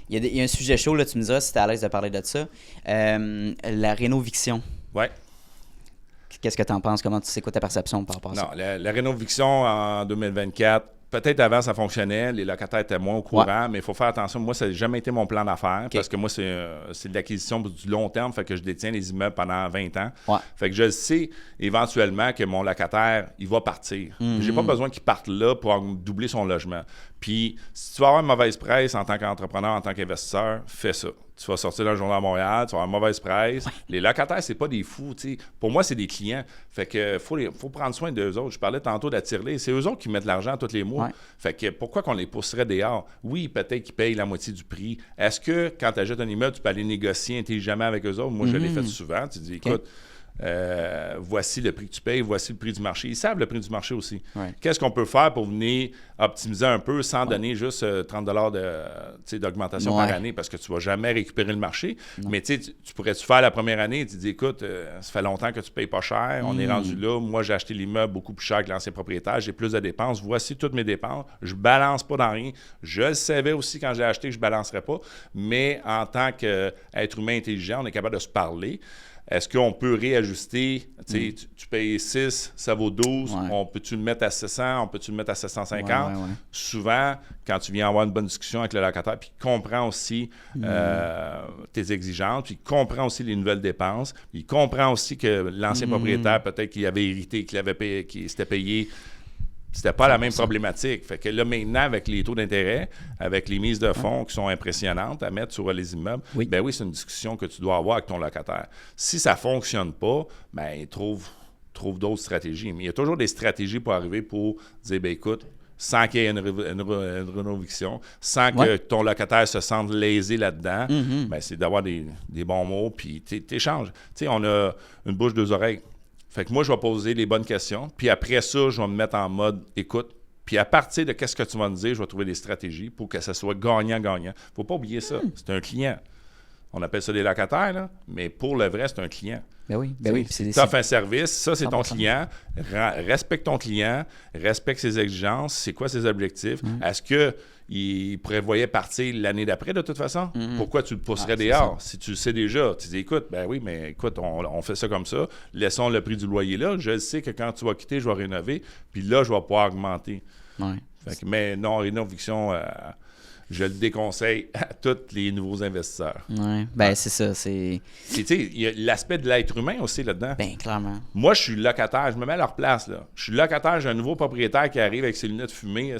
Il y a un sujet chaud, là, tu me diras si tu es à l'aise de parler de ça. La rénoviction. Oui. Qu'est-ce que tu en penses? C'est quoi ta perception par rapport à ça? Non, la rénoviction en 2024, peut-être avant, ça fonctionnait. Les locataires étaient moins au courant, mais il faut faire attention. Moi, ça n'a jamais été mon plan d'affaires parce que moi, c'est de l'acquisition du long terme. Fait que je détiens les immeubles pendant 20 ans. Fait que je sais éventuellement que mon locataire, il va partir. J'ai pas besoin qu'il parte là pour doubler son logement. Puis, si tu vas avoir une mauvaise presse en tant qu'entrepreneur, en tant qu'investisseur, fais ça. Tu vas sortir dans le journal à Montréal, tu vas avoir une mauvaise presse. Les locataires, c'est pas des fous, tu sais. Pour moi, c'est des clients. Fait que faut prendre soin d'eux autres. Je parlais tantôt d'attirer. C'est eux autres qui mettent de l'argent tous les mois. Fait que pourquoi qu'on les pousserait dehors? Oui, peut-être qu'ils payent la moitié du prix. Est-ce que quand tu achètes un immeuble, tu peux aller négocier intelligemment avec eux autres? Moi, je l'ai fait souvent. Tu dis, écoute, voici le prix que tu payes, voici le prix du marché. Ils savent le prix du marché aussi. Qu'est-ce qu'on peut faire pour venir optimiser un peu sans donner juste 30 $ d'augmentation par année parce que tu ne vas jamais récupérer le marché. Mais tu pourrais-tu faire la première année et tu dis, écoute, ça fait longtemps que tu ne payes pas cher, on est rendu là, moi j'ai acheté l'immeuble beaucoup plus cher que l'ancien propriétaire, j'ai plus de dépenses, voici toutes mes dépenses, je ne balance pas dans rien. Je le savais aussi quand j'ai acheté que je ne balancerais pas, mais en tant qu'être humain intelligent, on est capable de se parler. Est-ce qu'on peut réajuster? Tu payes 6, ça vaut 12. On peut-tu le mettre à 700? On peut-tu le mettre à 750? Souvent, quand tu viens avoir une bonne discussion avec le locataire, puis il comprend aussi tes exigences, puis il comprend aussi les nouvelles dépenses, puis il comprend aussi que l'ancien propriétaire, peut-être qu'il avait hérité, qu'il s'était payé. C'était pas la même problématique. Fait que là, maintenant, avec les taux d'intérêt, avec les mises de fonds qui sont impressionnantes à mettre sur les immeubles, ben oui, c'est une discussion que tu dois avoir avec ton locataire. Si ça fonctionne pas, ben trouve d'autres stratégies. Mais il y a toujours des stratégies pour arriver pour dire, ben écoute, sans qu'il y ait une rénoviction, sans que ton locataire se sente lésé là-dedans, ben c'est d'avoir des bons mots, puis t'échanges. Tu sais, on a une bouche, 2 oreilles. Fait que moi, je vais poser les bonnes questions. Puis après ça, je vais me mettre en mode écoute. Puis à partir de qu'est-ce que tu vas me dire, je vais trouver des stratégies pour que ça soit gagnant-gagnant. Faut pas oublier ça. C'est un client. On appelle ça des locataires, là, mais pour le vrai, c'est un client. Ben oui. Tu offres un service, ça, c'est ton client. Respecte ton client, respecte ses exigences, c'est quoi ses objectifs. Est-ce qu'il prévoyait partir l'année d'après, de toute façon? Pourquoi tu le pousserais dehors? Si tu le sais déjà, tu dis, écoute, on fait ça comme ça, laissons le prix du loyer là. Je sais que quand tu vas quitter, je vais rénover, puis là, je vais pouvoir augmenter. Fait que, mais non, rénoviction... je le déconseille à tous les nouveaux investisseurs. Ben c'est ça. Tu sais, il y a l'aspect de l'être humain aussi là-dedans. Ben clairement. Moi, je suis locataire. Je me mets à leur place, là. Je suis locataire. J'ai un nouveau propriétaire qui arrive avec ses lunettes fumées,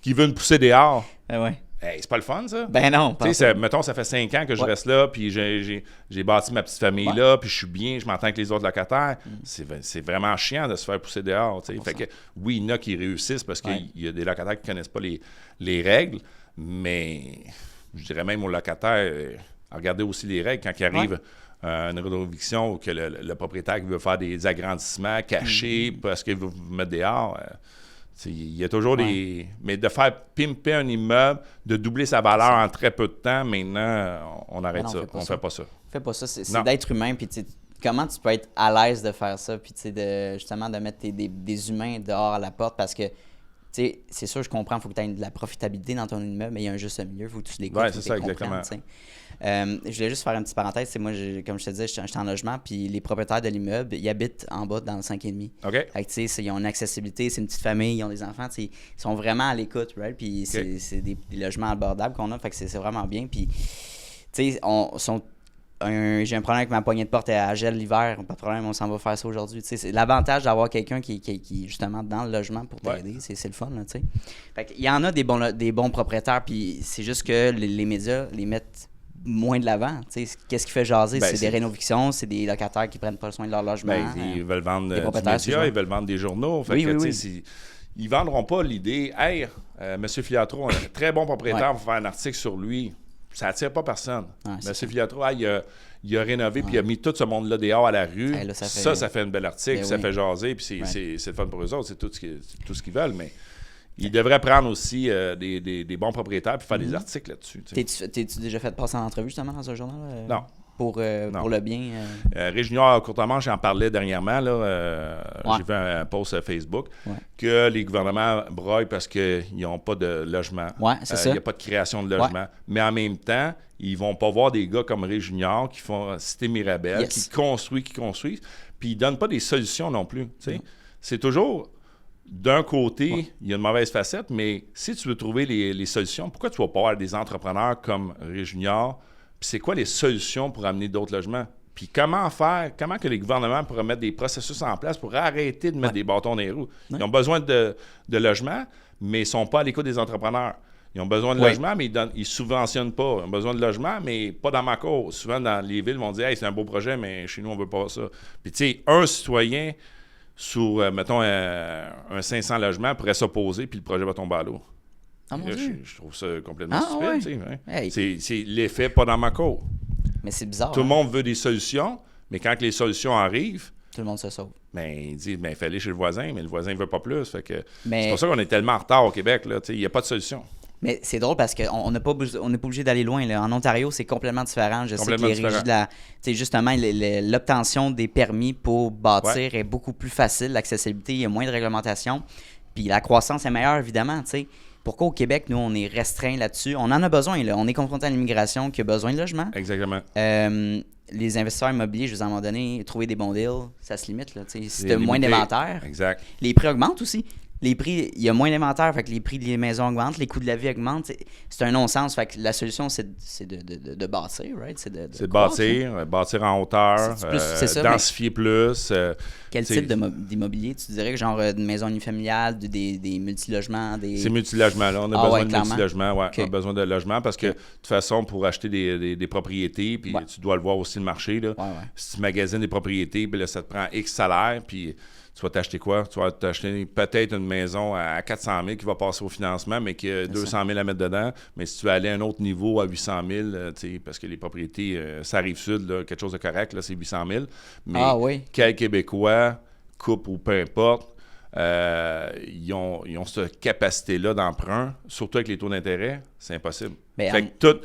qui veut me pousser dehors. Hey, c'est pas le fun, ça? Ben non. Mettons, ça fait 5 ans que je reste là, puis j'ai bâti ma petite famille là, puis je suis bien, je m'entends avec les autres locataires. C'est vraiment chiant de se faire pousser dehors. Fait que, oui, il y en a qui réussissent parce qu'il y a des locataires qui connaissent pas les règles, mais je dirais même aux locataires, regardez aussi les règles quand il arrive une rénoviction ou que le propriétaire qui veut faire des agrandissements cachés parce qu'il veut vous mettre dehors. Il y a toujours des... Mais de faire pimper un immeuble, de doubler sa valeur en très peu de temps, maintenant, on arrête ça. On fait pas ça. Fais pas ça. C'est d'être humain. Puis comment tu peux être à l'aise de faire ça? Puis justement, de mettre des humains dehors à la porte parce que c'est sûr, je comprends, il faut que tu aies de la profitabilité dans ton immeuble, mais il y a un juste milieu, il faut que tu l'écoutes. Oui, c'est ça, exactement. Je voulais juste faire une petite parenthèse. Moi, comme je te disais, j'étais en logement, puis les propriétaires de l'immeuble, ils habitent en bas dans le 5,5. OK. Fait que, ils ont une accessibilité, c'est une petite famille, ils ont des enfants, ils sont vraiment à l'écoute, right? Puis c'est des logements abordables qu'on a, fait que c'est vraiment bien. Puis, j'ai un problème avec ma poignée de porte, elle gèle l'hiver, pas de problème, on s'en va faire ça aujourd'hui. C'est l'avantage d'avoir quelqu'un qui est justement dans le logement pour t'aider, c'est le fun. Là, fait il y en a des bons propriétaires, puis c'est juste que les médias les mettent moins de l'avant. Qu'est-ce qui fait jaser? C'est des rénovations, c'est des locataires qui prennent pas soin de leur logement. Ils veulent vendre du média, ils veulent vendre des journaux. Fait ils vendront pas l'idée « Hey, M. Filiatro, un très bon propriétaire, va faire un article sur lui. » Ça attire pas personne. M. Filiatro, il a rénové puis il a mis tout ce monde-là dehors à la rue. Là, ça fait un bel article, Ben ça fait jaser, puis c'est le fun pour eux autres, c'est tout ce qu'ils veulent, mais ils devraient prendre aussi des bons propriétaires puis faire des articles là-dessus. T'es-tu déjà fait passer en entrevue justement dans un journal? Non. Pour le bien? Réunion Courtemanche, j'en parlais dernièrement. J'ai vu un post Facebook que les gouvernements broient parce qu'ils n'ont pas de logement. Oui, c'est ça. Il n'y a pas de création de logement. Ouais. Mais en même temps, ils vont pas voir des gars comme Ré Junior qui font Cité Mirabel, qui construisent, puis ils ne donnent pas des solutions non plus. C'est toujours... D'un côté, il y a une mauvaise facette, mais si tu veux trouver les solutions, pourquoi tu ne vas pas avoir des entrepreneurs comme Ré Junior? Puis c'est quoi les solutions pour amener d'autres logements? Puis comment que les gouvernements pourraient mettre des processus en place pour arrêter de mettre des bâtons dans les roues? Ils ont besoin de logements, mais ils ne sont pas à l'écoute des entrepreneurs. Ils ont besoin de logements, mais ils ne subventionnent pas. Ils ont besoin de logements, mais pas dans ma cour. Souvent, dans les villes, ils vont dire « Hey, c'est un beau projet, mais chez nous, on ne veut pas ça. » Puis tu sais, un citoyen sur, mettons, un 500 logements pourrait s'opposer, puis le projet va tomber à l'eau. Ah, mon Dieu. Je trouve ça complètement stupide. Ouais. Hey. C'est l'effet pas dans ma cour. Mais c'est bizarre. Tout le monde veut des solutions, mais quand les solutions arrivent, tout le monde se sauve. Il dit il fallait chez le voisin, mais le voisin ne veut pas plus. Fait que c'est pour ça qu'on est tellement en retard au Québec. Il n'y a pas de solution. Mais c'est drôle parce qu'on n'est pas obligé d'aller loin. Là. En Ontario, c'est complètement différent. Je sais que les régies de la... Justement, l'obtention des permis pour bâtir est beaucoup plus facile. L'accessibilité, il y a moins de réglementation. Puis la croissance est meilleure, évidemment. T'sais. Pourquoi au Québec, nous, on est restreint là-dessus? On en a besoin. Là. On est confronté à l'immigration qui a besoin de logement. Exactement. Les investisseurs immobiliers, je vous ai à un moment donné, trouver des bons deals, ça se limite. Là, si tu as moins d'inventaire, les prix augmentent aussi. Les prix, il y a moins d'inventaire, fait que les prix des maisons augmentent, les coûts de la vie augmentent. C'est un non-sens. Fait que la solution, c'est de bâtir, right? C'est de bâtir en hauteur, densifier plus. Quel type d'immobilier? Tu dirais que genre une maison unifamiliale, des multilogements? Ces multilogements-là, on a besoin de multilogements. On a besoin de logements parce que de toute façon, pour acheter des propriétés, puis tu dois le voir aussi le marché, là, si tu magasines des propriétés, puis là, ça te prend X salaire, puis... Tu vas t'acheter quoi? Tu vas t'acheter peut-être une maison à 400 000 qui va passer au financement, mais qui a 200 000 à mettre dedans. Mais si tu veux aller à un autre niveau à 800 000, parce que les propriétés, ça arrive sud, là, quelque chose de correct, là, c'est 800 000. Mais quel Québécois, couple ou peu importe, ils ont cette capacité-là d'emprunt, surtout avec les taux d'intérêt, c'est impossible. Fait que tout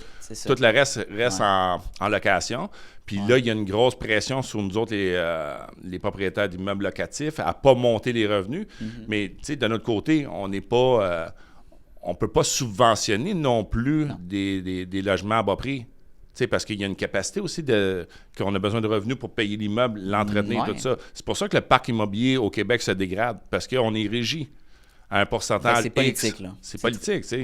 le reste en location. Puis là, il y a une grosse pression sur nous autres, les propriétaires d'immeubles locatifs, à ne pas monter les revenus. Mais, tu sais, de notre côté, on n'est pas... on ne peut pas subventionner non plus des logements à bas prix. Tu sais, parce qu'il y a une capacité aussi qu'on a besoin de revenus pour payer l'immeuble, l'entretenir, tout ça. C'est pour ça que le parc immobilier au Québec se dégrade, parce qu'on est régi à un pourcentage c'est politique, là. C'est politique, tu sais.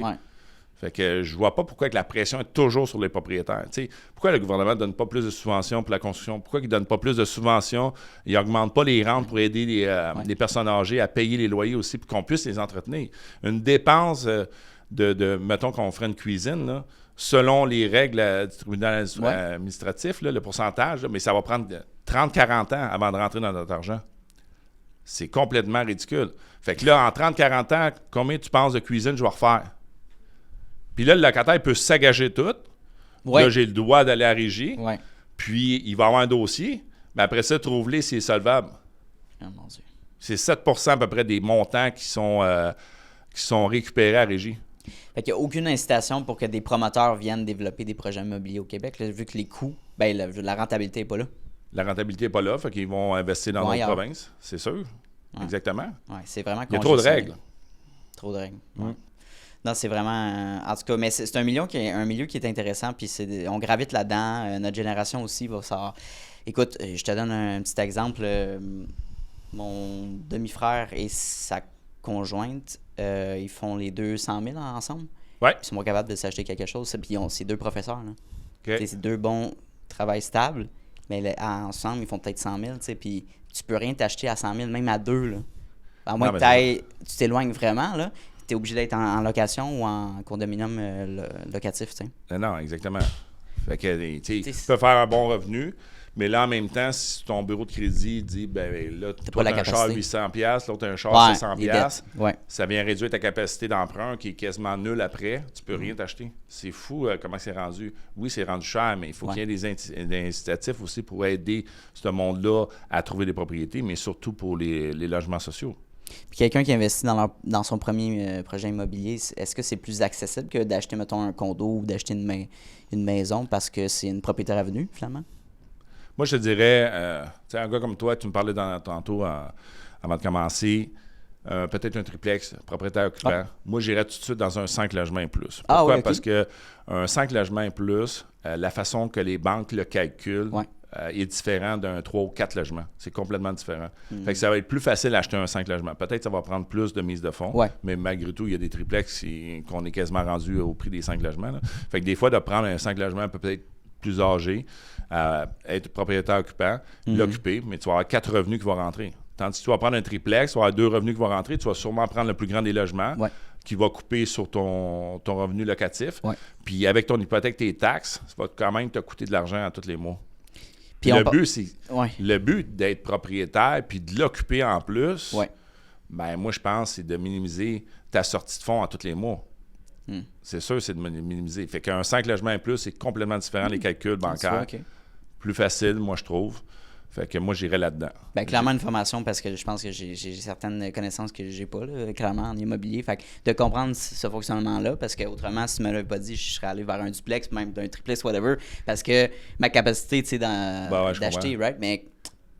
Fait que je vois pas pourquoi que la pression est toujours sur les propriétaires. T'sais, pourquoi le gouvernement ne donne pas plus de subventions pour la construction? Pourquoi il ne donne pas plus de subventions? Il n'augmente pas les rentes pour aider les personnes âgées à payer les loyers aussi pour qu'on puisse les entretenir. Une dépense mettons qu'on ferait une cuisine, là, selon les règles du tribunal administratif, là, le pourcentage, là, mais ça va prendre 30-40 ans avant de rentrer dans notre argent. C'est complètement ridicule. Fait que là, en 30-40 ans, combien tu penses de cuisine je vais refaire? Puis là, le locataire peut s'agager tout. Là, j'ai le droit d'aller à la régie. Puis, il va avoir un dossier. Mais après ça, trouve-les s'il est solvable. Oh, mon Dieu. C'est 7% à peu près des montants qui sont récupérés à la régie. Fait qu'il n'y a aucune incitation pour que des promoteurs viennent développer des projets immobiliers au Québec, là, vu que les coûts, la rentabilité n'est pas là. La rentabilité n'est pas là. Fait qu'ils vont investir dans d'autres provinces. C'est sûr. Exactement. C'est vraiment... Il y a trop de règles. Trop de règles. Non, c'est vraiment... en tout cas, mais c'est un milieu qui est intéressant, puis on gravite là-dedans. Notre génération aussi va savoir... Écoute, je te donne un petit exemple. Mon demi-frère et sa conjointe, ils font les 200 000 ensemble. Ils sont pas capables de s'acheter quelque chose. Puis c'est 2 professeurs. C'est 2 bons travails stables, mais ensemble, ils font peut-être 100 000. Puis tu peux rien t'acheter à 100 000, même à 2. Là. À moins que tu t'éloignes vraiment, là. Tu es obligé d'être en location ou en condominium locatif, tu sais. Non, exactement. Fait que, tu peux faire un bon revenu, Mais là, en même temps, si ton bureau de crédit dit, ben là, toi, pas tu as la un char capacité. 800$, l'autre, un char Ouais, 700$, ouais. ça vient réduire ta capacité d'emprunt qui est quasiment nulle après. Tu peux rien t'acheter. C'est fou comment c'est rendu. Oui, c'est rendu cher, mais il faut qu'il y ait des incitatifs aussi pour aider ce monde-là à trouver des propriétés, mais surtout pour les logements sociaux. Puis quelqu'un qui investit dans son premier projet immobilier, est-ce que c'est plus accessible que d'acheter, mettons, un condo ou d'acheter une maison parce que c'est une propriété à revenu, finalement? Moi, je te dirais, tu sais, un gars comme toi, tu me parlais tantôt avant de commencer, peut-être un triplex, propriétaire occupant. Ah. Moi, j'irais tout de suite dans un 5 logements et plus. Ah, Pourquoi? oui, OK. Parce que un 5 logements et plus, la façon que les banques le calculent, Ouais. est différent d'un 3 ou 4 logements. C'est complètement différent. Fait que ça va être plus facile d'acheter un 5 logements. Peut-être que ça va prendre plus de mise de fonds, Ouais. mais malgré tout, il y a des triplex qu'on est quasiment rendu au prix des 5 logements. Là. Fait que des fois, de prendre un 5 logements peut-être plus âgé, être propriétaire occupant, l'occuper, mais tu vas avoir 4 revenus qui vont rentrer. Tandis que tu vas prendre un triplex, tu vas avoir 2 revenus qui vont rentrer, tu vas sûrement prendre le plus grand des logements, Ouais. qui va couper sur ton revenu locatif. Ouais. Puis avec ton hypothèque, tes taxes, ça va quand même te coûter de l'argent à tous les mois. Puis Le but d'être propriétaire puis de l'occuper en plus, Ouais. ben moi je pense c'est de minimiser ta sortie de fonds à tous les mois. C'est sûr, c'est de minimiser. Fait qu'un 5 logements et plus, c'est complètement différent les calculs bancaires. OK. Plus facile, moi je trouve. Fait que moi j'irais là-dedans. Ben, clairement, une formation parce que je pense que j'ai certaines connaissances que j'ai pas, là, clairement, en immobilier. Fait que de comprendre ce fonctionnement-là, parce que autrement, si tu me l'avais pas dit, je serais allé vers un duplex, même d'un triplex, whatever, parce que ma capacité, tu sais, d'acheter, right? Mais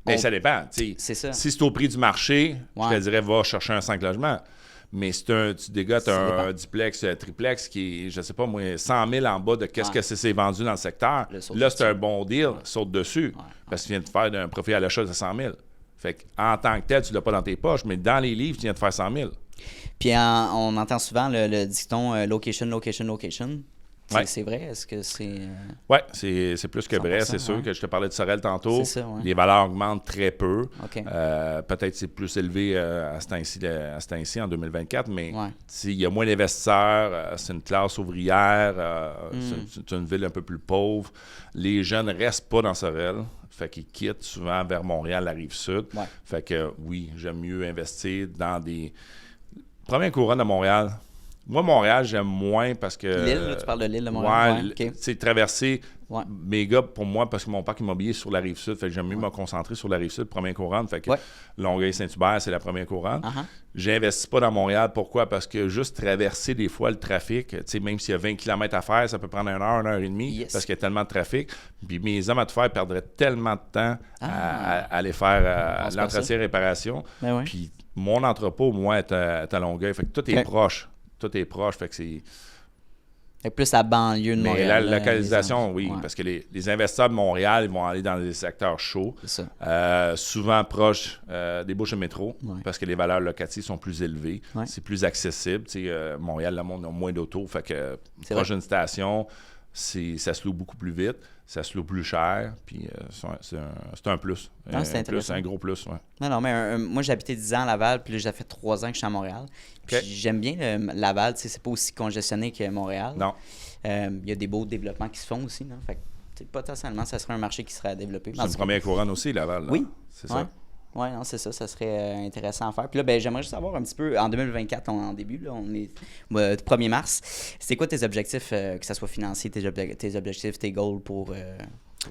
Ben, ça dépend. Tu sais. C'est ça. Si c'est au prix du marché, je Ouais. te dirais va chercher un 5 logements. Mais si tu dégottes Ça un dépend. duplex, un triplex qui est, je sais pas moi, 100 000 en bas de qu'est-ce Ouais. que c'est vendu dans le secteur, Le saut là, c'est dessus. un bon deal, saute dessus. Parce que tu viens de faire un profit à l'achat de 100 000. Fait qu'en tant que tel, tu l'as pas dans tes poches, mais dans les livres, tu viens de faire 100 000. Puis on entend souvent le dicton location, location, location. Ouais. C'est vrai? Est-ce que c'est. Oui, c'est plus que vrai. 100%, C'est sûr ouais. que je te parlais de Sorel tantôt. C'est ça, ouais. Les valeurs augmentent très peu. OK. Peut-être c'est plus élevé à ce temps-ci, en 2024, mais Ouais. il y a moins d'investisseurs, c'est une classe ouvrière, c'est une ville un peu plus pauvre. Les jeunes ne restent pas dans Sorel, fait qu'ils quittent souvent vers Montréal, la Rive-Sud. Ouais. Fait que oui, j'aime mieux investir dans des... Première couronne à Montréal. Moi, Montréal, j'aime moins parce que... L'île, là, tu parles de l'île de Montréal? Ouais, Ouais, OK. c'est traverser Ouais. mes gars, pour moi, parce que mon parc immobilier est sur la Rive-Sud, fait que j'aime mieux me concentrer sur la Rive-Sud, première couronne. Fait que Ouais. Longueuil-Saint-Hubert, c'est la première couronne. Uh-huh. J'investis pas dans Montréal. Pourquoi? Parce que juste traverser des fois le trafic, tu sais, même s'il y a 20 km à faire, ça peut prendre 1 heure, 1 heure et demie, Yes. parce qu'il y a tellement de trafic. Puis mes hommes à tout faire perdraient tellement de temps à aller pense faire pas l'entretien, réparation. Ben ouais. Puis mon entrepôt, moi, est à Longueuil. Fait que tout est Ok. proche. Tout est proche. Fait que c'est... Fait que plus la banlieue de Mais Montréal. la là, localisation, les oui, ouais, parce que les investisseurs de Montréal, ils vont aller dans des secteurs chauds, c'est ça. souvent proches des bouches de métro, Ouais. parce que les valeurs locatives sont plus élevées, Ouais. c'est plus accessible. Tu sais, Montréal, le monde a moins d'autos, fait que C'est proche vrai. d'une station, ça se loue beaucoup plus vite, ça se loue plus cher, puis c'est un plus. Ah, c'est un intéressant. un gros plus, ouais. Non, mais moi, j'ai habité 10 ans à Laval, puis là, j'ai fait 3 ans que je suis à Montréal. Puis OK. j'aime bien Laval, tu sais, c'est pas aussi congestionné que Montréal. Non. Il y a des beaux développements qui se font aussi, là. Fait que, tu sais, potentiellement, ça serait un marché qui serait à développer. C'est une première couronne aussi, Laval. Là. Oui. C'est Ouais. ça. Oui, non, c'est ça. Ça serait intéressant à faire. Puis là, ben, j'aimerais juste savoir un petit peu, en 2024, en début, là, on est 1er mars. C'était quoi tes objectifs, que ce soit financier, tes objectifs, tes goals pour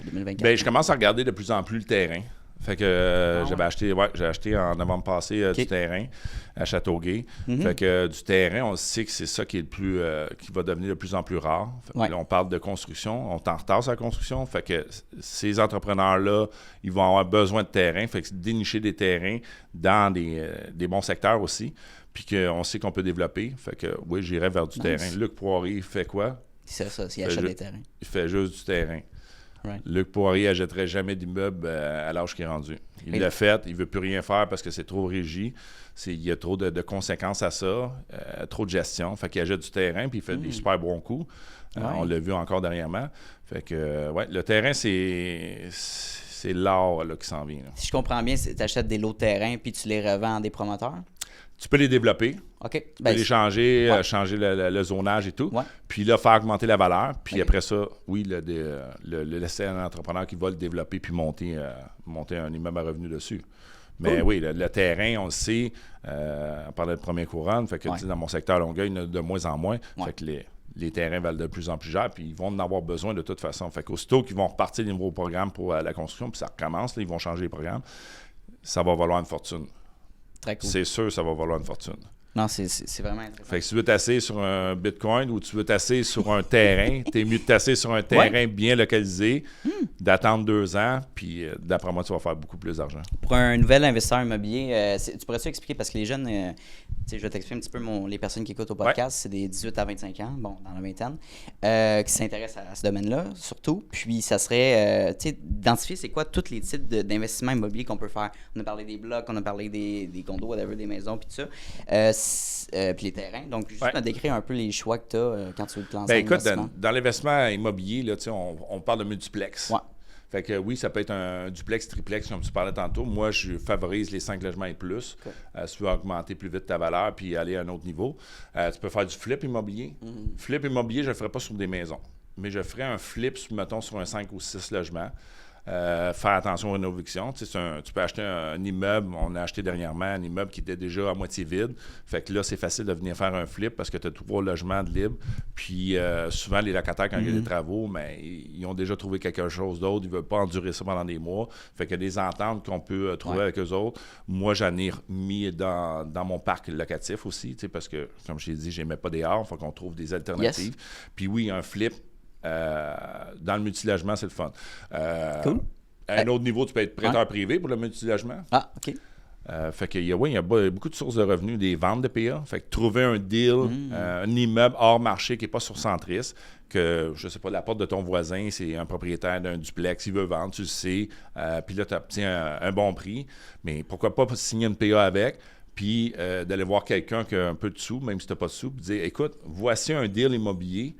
2024? Ben, je commence à regarder de plus en plus le terrain. Fait que j'ai acheté en novembre passé du terrain à Châteauguay. Fait que du terrain, on sait que c'est ça qui est le plus qui va devenir de plus en plus rare. Fait que là, on parle de construction, on est en retard sur la construction. Fait que ces entrepreneurs-là, ils vont avoir besoin de terrain. Fait que dénicher des terrains dans des bons secteurs aussi. Puis qu'on sait qu'on peut développer. Fait que oui, j'irai vers du terrain. Luc Poirier fait quoi? C'est ça, s'il achète des terrains. Il fait juste du terrain. Right. Luc Poirier n'achèterait jamais d'immeuble à l'âge qu'il est rendu. Il l'a fait, il ne veut plus rien faire parce que c'est trop rigide. Il y a trop de conséquences à ça, trop de gestion. Fait qu'il achète du terrain puis il fait des super bons coups. On l'a vu encore dernièrement. Fait que, le terrain, c'est l'art là, qui s'en vient. Là. Si je comprends bien, tu achètes des lots de terrain puis tu les revends à des promoteurs? Tu peux les développer. OK. Tu peux les changer, changer le zonage et tout. Ouais. Puis là, faire augmenter la valeur. Puis après ça, oui, le laisser à un entrepreneur qui va le développer puis monter un immeuble à revenu dessus. Mais oui, le terrain, on le sait, on parlait de première couronne, fait que dans mon secteur Longueuil, il y en a de moins en moins. Fait que les terrains valent de plus en plus cher, puis ils vont en avoir besoin de toute façon. Fait qu'aussitôt qu'ils vont repartir les nouveaux programmes pour la construction, puis ça recommence, là, ils vont changer les programmes, ça va valoir une fortune. Très cool. C'est sûr, ça va valoir une fortune. Non, c'est vraiment intéressant. Fait que si tu veux tasser sur un Bitcoin ou tu veux tasser sur un terrain, t'es mieux de tasser sur un terrain bien localisé, d'attendre 2 ans, puis d'après moi, tu vas faire beaucoup plus d'argent. Pour un nouvel investisseur immobilier, tu pourrais-tu expliquer, parce que les jeunes, je vais t'expliquer un petit peu les personnes qui écoutent au podcast, c'est des 18 à 25 ans, bon, dans la vingtaine, qui s'intéressent à ce domaine-là, surtout. Puis ça serait, d'identifier c'est quoi tous les types d'investissements immobiliers qu'on peut faire. On a parlé des blocs, on a parlé des condos, whatever, des maisons, puis tout ça. Puis les terrains. Donc, juste me décrire un peu les choix que tu as quand tu veux te lancer en investissement. Dans l'investissement immobilier, là, on parle de multiplex. Ouais. Fait que oui, ça peut être un duplex, triplex, comme tu parlais tantôt. Moi, je favorise les 5 logements et plus. Si tu veux augmenter plus vite ta valeur puis aller à un autre niveau. Tu peux faire du flip immobilier. Flip immobilier, je ne le ferai pas sur des maisons. Mais je ferai un flip, mettons, sur un 5 ou 6 logements. Faire attention aux rénovations. Tu peux acheter un immeuble, on a acheté dernièrement un immeuble qui était déjà à moitié vide. Fait que là, c'est facile de venir faire un flip parce que tu as 3 logements de libre. Puis souvent, les locataires, quand il y a des travaux, mais ils ont déjà trouvé quelque chose d'autre. Ils ne veulent pas endurer ça pendant des mois. Fait qu'il y a des ententes qu'on peut trouver avec eux autres. Moi, j'en ai mis dans mon parc locatif aussi, parce que, comme je t'ai dit, je n'aimais pas des arts. Il faut qu'on trouve des alternatives. Puis oui, un flip. Dans le multilogement, c'est le fun. Cool. À un autre niveau, tu peux être prêteur privé pour le multilogement. Ah, OK. Fait qu'il y a beaucoup de sources de revenus, des ventes de PA. Fait que trouver un deal, un immeuble hors marché qui n'est pas sur Centris, que, je sais pas, la porte de ton voisin, c'est un propriétaire d'un duplex, il veut vendre, tu le sais. Puis là, tu obtiens un bon prix. Mais pourquoi pas signer une PA avec? Puis d'aller voir quelqu'un qui a un peu de sous, même si tu n'as pas de sous, puis dire, écoute, voici un deal immobilier.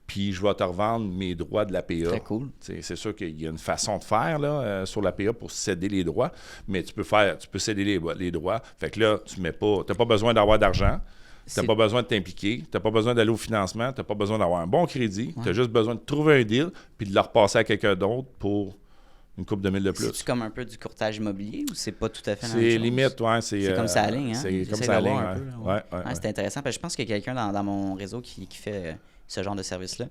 Puis je vais te revendre mes droits de la PA. Très cool. C'est sûr qu'il y a une façon de faire là, sur la PA pour céder les droits, mais tu peux céder les droits. Fait que là, tu n'as pas besoin d'avoir d'argent, tu n'as pas besoin de t'impliquer, tu n'as pas besoin d'aller au financement, tu n'as pas besoin d'avoir un bon crédit, tu as juste besoin de trouver un deal puis de le repasser à quelqu'un d'autre pour une couple de mille de plus. C'est comme un peu du courtage immobilier ou c'est pas tout à fait la même C'est chose? limite, oui. C'est comme ça aligne, hein? C'est comme ça aligne, ouais. C'est intéressant parce que je pense qu'il y a quelqu'un dans mon réseau qui fait ce genre de service-là.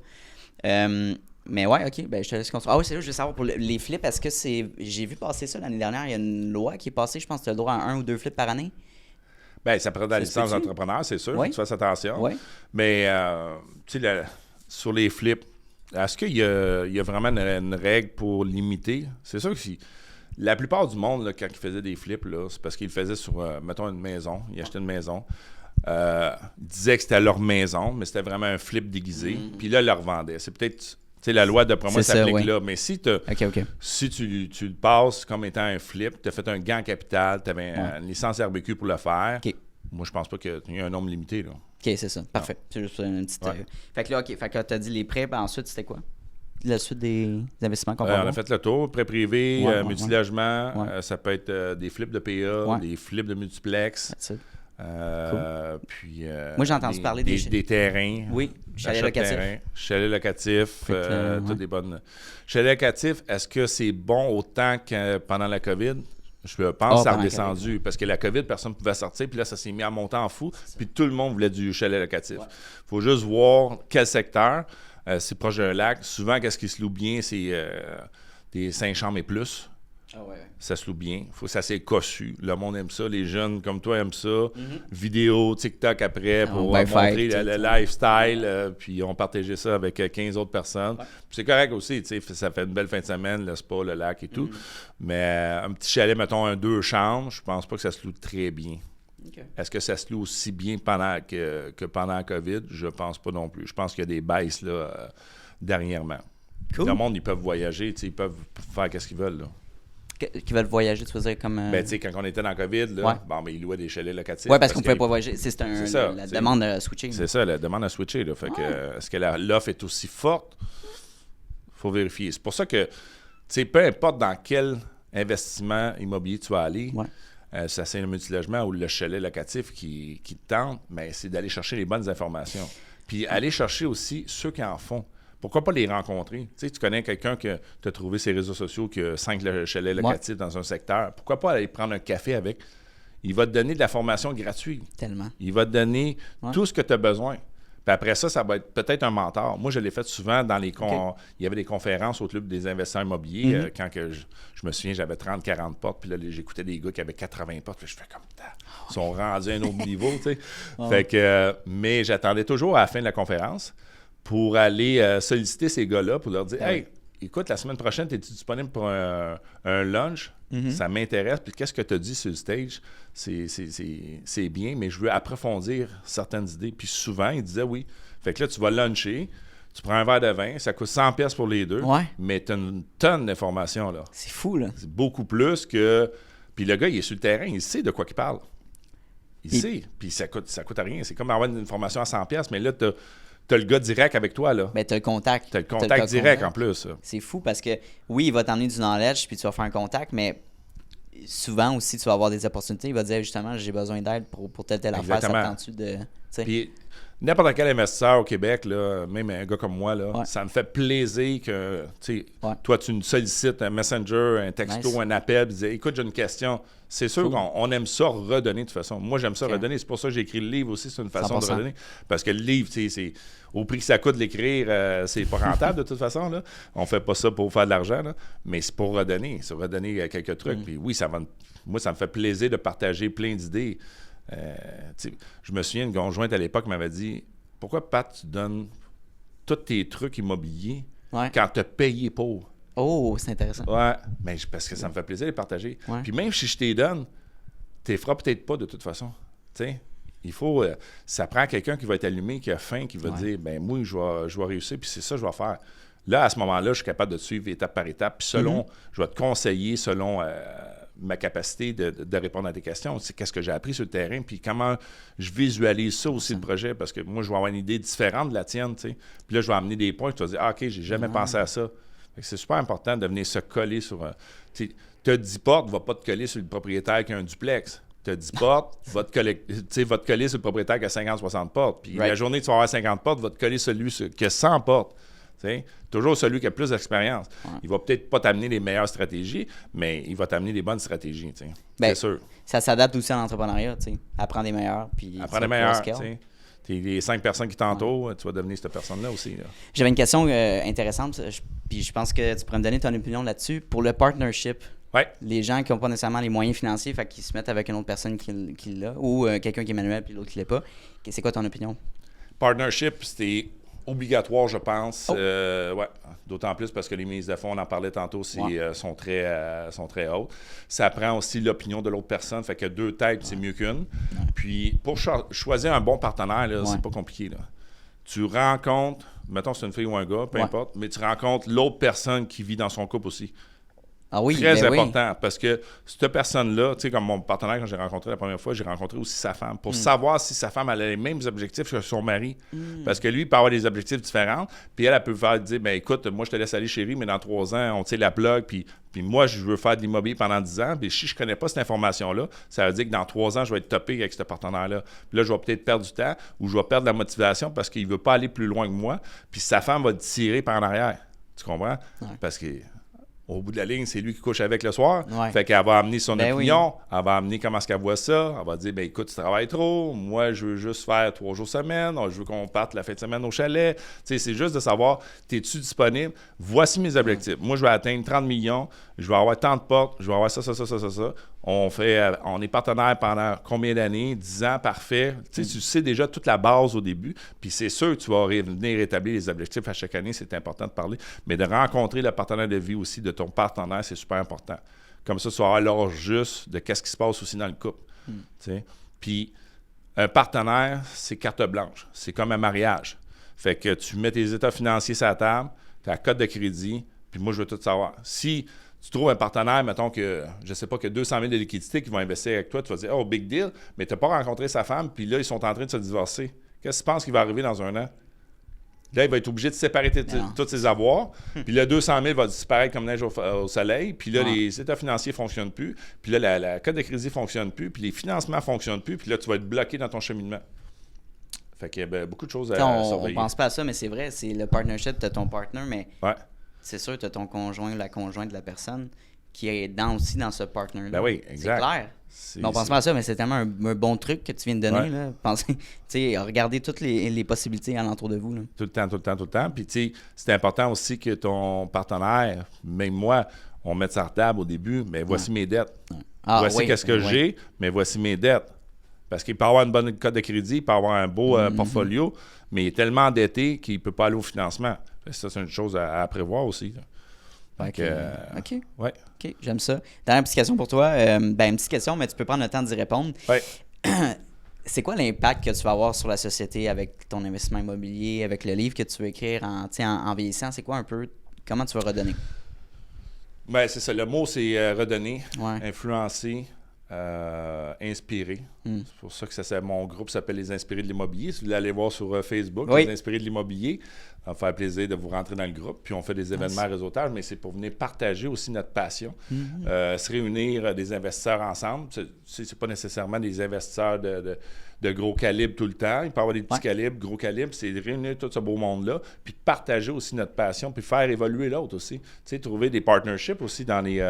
Mais ouais, OK, ben je te laisse continuer. Ah oui, c'est là, je veux savoir pour les flips, est-ce que c'est... J'ai vu passer ça l'année dernière, il y a une loi qui est passée, je pense que tu as le droit à 1 ou 2 flips par année. Bien, ça prend de la licence d'entrepreneur, c'est sûr, faut que tu fasses attention. Oui. Mais, tu sais, sur les flips, est-ce qu'il y a vraiment une règle pour limiter? C'est sûr que si... La plupart du monde, là, quand ils faisaient des flips, là, c'est parce qu'ils le faisaient sur, mettons, une maison. Ils achetaient une maison. Disaient que c'était leur maison, mais c'était vraiment un flip déguisé. Puis là, ils le revendaient. C'est peut-être, la loi d'après moi s'applique là. Mais si, si tu le passes comme étant un flip, tu as fait un gain en capital, tu avais une licence RBQ pour le faire, moi, je pense pas qu'il y ait un nombre limité. Là. OK, c'est ça. Parfait. C'est juste une petite... Fait que là, OK. Fait que tu as dit les prêts, puis ensuite, c'était quoi? La suite des investissements qu'on va on a fait le tour. Prêt privé, multilogement, ça peut être des flips de PA, des flips de multiplex. Cool. Puis, moi, j'ai entendu parler des terrains. Oui, chalet locatif. Chalet locatif, toutes des bonnes. Chalet locatif, est-ce que c'est bon autant que pendant la COVID? Je pense que ça a redescendu parce que la COVID, personne ne pouvait sortir, puis là, ça s'est mis à monter en fou, puis tout le monde voulait du chalet locatif. Il faut juste voir quel secteur. C'est proche d'un lac. Souvent, qu'est-ce qui se loue bien, c'est des 5 chambres et plus. Ah ouais. Ça se loue bien. Faut que ça soit cossu. Le monde aime ça. Les jeunes comme toi aiment ça. Vidéo, TikTok après pour montrer le lifestyle. Puis on partageait ça avec 15 autres personnes. Puis c'est correct aussi. Ça fait une belle fin de semaine, le spa, le lac et tout. Mais un petit chalet, mettons, 2 chambres, je pense pas que ça se loue très bien. Okay. Est-ce que ça se loue aussi bien que pendant la COVID? Je pense pas non plus. Je pense qu'il y a des baisses là, dernièrement. Cool. Le monde, ils peuvent voyager. Ils peuvent faire ce qu'ils veulent. Là. Qui veulent voyager, tu veux dire comme... Ben, tu sais, quand on était dans la COVID, là, ils louaient des chalets locatifs. Oui, parce qu'on ne pouvait pas voyager. La demande a switché. C'est ça, la demande a switché. Là. Fait que, est-ce que l'offre est aussi forte? Il faut vérifier. C'est pour ça que, tu sais, peu importe dans quel investissement immobilier tu vas aller, ça c'est le multilogement ou le chalet locatif qui te tente, mais c'est d'aller chercher les bonnes informations. Puis aller chercher aussi ceux qui en font. Pourquoi pas les rencontrer? Tu sais, tu connais quelqu'un que tu as trouvé sur les réseaux sociaux qui a 5 chalets locatifs dans un secteur. Pourquoi pas aller prendre un café avec? Il va te donner de la formation gratuite. Tellement. Il va te donner tout ce que tu as besoin. Puis après ça, ça va être peut-être un mentor. Moi, je l'ai fait souvent dans les... Il y avait des conférences au Club des investisseurs immobiliers. Quand que je me souviens, j'avais 30-40 portes. Puis là, j'écoutais des gars qui avaient 80 portes. Puis je fais comme... Ils sont rendus à un autre niveau, tu sais. Fait que... mais j'attendais toujours à la fin de la conférence pour aller solliciter ces gars-là pour leur dire « Hey, écoute, la semaine prochaine, es-tu disponible pour un lunch? Ça m'intéresse. Puis qu'est-ce que tu as dit sur le stage? C'est bien, mais je veux approfondir certaines idées. » Puis souvent, ils disaient oui. Fait que là, tu vas luncher, tu prends un verre de vin, ça coûte 100$ pour les deux, mais tu as une tonne d'informations, là. C'est fou, là. C'est beaucoup plus que... Puis le gars, il est sur le terrain, il sait de quoi il parle. Il sait. Puis ça coûte rien. C'est comme avoir une formation à 100$, mais là, t'as le gars direct avec toi, là. Ben, t'as le contact. T'as le contact direct, en plus. C'est fou parce que, oui, il va t'emmener du knowledge puis tu vas faire un contact, mais souvent aussi, tu vas avoir des opportunités. Il va dire, justement, j'ai besoin d'aide pour telle affaire. Ça te tente-tu de... Puis, n'importe quel investisseur au Québec, là, même un gars comme moi, là, ça me fait plaisir que, toi, tu nous sollicites un messenger, un texto, un appel, puis tu dis, écoute, j'ai une question. C'est sûr qu'on aime ça redonner de toute façon. Moi, j'aime ça redonner. C'est pour ça que j'ai écrit le livre aussi. C'est une façon 100%. De redonner. Parce que le livre, c'est au prix que ça coûte de l'écrire, c'est pas rentable de toute façon. Là. On fait pas ça pour faire de l'argent, là, mais c'est pour redonner. C'est redonner quelques trucs. Puis oui, moi, ça me fait plaisir de partager plein d'idées. Je me souviens, une conjointe à l'époque m'avait dit « Pourquoi, Pat, tu donnes tous tes trucs immobiliers quand tu as payé pour? » Oh, c'est intéressant. Ouais, mais parce que ça me fait plaisir de les partager. Puis même si je t'les donne, tu les feras peut-être pas de toute façon. T'sais, il faut... ça prend quelqu'un qui va être allumé, qui a faim, qui va dire « Ben moi, je vais réussir, puis c'est ça que je vais faire. » Là, à ce moment-là, je suis capable de te suivre étape par étape. Puis selon... Je vais te conseiller selon... ma capacité de répondre à tes questions, c'est qu'est-ce que j'ai appris sur le terrain, puis comment je visualise ça aussi, le projet, parce que moi, je vais avoir une idée différente de la tienne, tu sais. Puis là, je vais amener des points, tu vas dire, OK, j'ai jamais pensé à ça. Fait que c'est super important de venir se coller sur... tu as 10 portes, va pas te coller sur le propriétaire qui a un duplex. Tu as 10 portes, va te coller sur le propriétaire qui a 50-60 portes. Puis la journée que tu vas avoir 50 portes, va te coller celui qui a 100 portes. T'sais, toujours celui qui a plus d'expérience. Il va peut-être pas t'amener les meilleures stratégies, mais il va t'amener les bonnes stratégies. C'est sûr. Ça s'adapte aussi à l'entrepreneuriat. Apprends des meilleurs. Apprends des meilleurs. Les 5 personnes qui t'entourent, tu vas devenir cette personne-là aussi. Là. J'avais une question intéressante, puis je pense que tu pourrais me donner ton opinion là-dessus. Pour le partnership, les gens qui n'ont pas nécessairement les moyens financiers, fait qu'ils se mettent avec une autre personne qui l'a, ou quelqu'un qui est manuel puis l'autre qui ne l'est pas. C'est quoi ton opinion? Partnership, c'est obligatoire, je pense. D'autant plus parce que les mises de fonds, on en parlait tantôt, sont très hautes. Ça prend aussi l'opinion de l'autre personne. Fait que 2 têtes, c'est mieux qu'une. Puis, pour choisir un bon partenaire, là, c'est pas compliqué. Là. Tu rencontres, mettons c'est une fille ou un gars, peu importe, mais tu rencontres l'autre personne qui vit dans son couple aussi. Ah oui, très important, parce que cette personne-là, tu sais, comme mon partenaire, quand j'ai rencontré la première fois, j'ai rencontré aussi sa femme, pour savoir si sa femme elle a les mêmes objectifs que son mari. Parce que lui, il peut avoir des objectifs différents, puis elle peut faire dire, ben écoute, moi, je te laisse aller, chérie, mais dans 3 ans, on tire la plug, puis moi, je veux faire de l'immobilier pendant 10 ans, puis si je connais pas cette information-là, ça veut dire que dans 3 ans, je vais être topé avec ce partenaire-là. Puis là, je vais peut-être perdre du temps, ou je vais perdre la motivation parce qu'il veut pas aller plus loin que moi, puis sa femme va tirer par en arrière. Tu comprends? Parce que... Au bout de la ligne, c'est lui qui couche avec le soir. Fait qu'elle va amener son opinion, elle va amener comment est-ce qu'elle voit ça. Elle va dire, ben écoute, tu travailles trop. Moi, je veux juste faire 3 jours semaine. Je veux qu'on parte la fin de semaine au chalet. Tu sais, c'est juste de savoir, es-tu disponible? Voici mes objectifs. Moi, je vais atteindre 30 millions. Je vais avoir tant de portes. Je vais avoir ça. On est partenaire pendant combien d'années? 10 ans, parfait. Tu sais déjà toute la base au début. Puis c'est sûr que tu vas venir établir les objectifs à chaque année. C'est important de parler. Mais de rencontrer le partenaire de vie aussi de ton partenaire, c'est super important. Comme ça, tu vas avoir l'ordre juste de qu'est-ce qui se passe aussi dans le couple. Puis un partenaire, c'est carte blanche. C'est comme un mariage. Fait que tu mets tes états financiers sur la table, tu as la cote de crédit, puis moi, je veux tout savoir. Si tu trouves un partenaire, mettons que, je sais pas, que 200 000 de liquidité qui vont investir avec toi, tu vas dire « Oh, big deal », mais tu n'as pas rencontré sa femme, puis là, ils sont en train de se divorcer. Qu'est-ce que tu penses qui va arriver dans 1 an? Là, il va être obligé de séparer tous ses avoirs. Puis là, 200 000 va disparaître comme neige au soleil. Puis là, les états financiers ne fonctionnent plus. Puis là, la cote de crédit ne fonctionne plus. Puis les financements ne fonctionnent plus. Puis là, tu vas être bloqué dans ton cheminement. Fait qu'il y a beaucoup de choses à surveiller. On pense pas à ça, mais c'est vrai. C'est le partnership, tu as ton partner, mais c'est sûr, tu as ton conjoint ou la conjointe de la personne qui est aussi dans ce partner-là. Ben oui, exact. C'est clair. On pense pas à ça, mais c'est tellement un bon truc que tu viens de donner. Là. Regardez toutes les possibilités alentour de vous. Là. Tout le temps. Puis, tu sais, c'est important aussi que ton partenaire, même moi, on mette ça à table au début, mais voici mes dettes. Voici qu'est-ce que j'ai, mais voici mes dettes. Parce qu'il peut avoir une bonne cote de crédit, il peut avoir un beau portfolio, mais il est tellement endetté qu'il ne peut pas aller au financement. Ça, c'est une chose à prévoir aussi. Là. OK. Ouais. OK, j'aime ça. Dernière petite question pour toi. Une petite question, mais tu peux prendre le temps d'y répondre. Ouais. C'est quoi l'impact que tu vas avoir sur la société avec ton investissement immobilier, avec le livre que tu veux écrire en vieillissant? C'est quoi un peu? Comment tu vas redonner? Ben, c'est ça. Le mot, c'est redonner, Ouais. influencer, inspirer. C'est pour ça que mon groupe s'appelle Les Inspirés de l'immobilier. Si vous voulez aller voir sur Facebook, Les Inspirés de l'immobilier, ça va me faire plaisir de vous rentrer dans le groupe. Puis on fait des événements à réseautage, mais c'est pour venir partager aussi notre passion. Se réunir des investisseurs ensemble. C'est pas nécessairement des investisseurs de gros calibre tout le temps. Il peut y avoir des petits calibres, gros calibres. C'est de réunir tout ce beau monde-là, puis de partager aussi notre passion, puis faire évoluer l'autre aussi. Tu sais, trouver des partnerships aussi dans les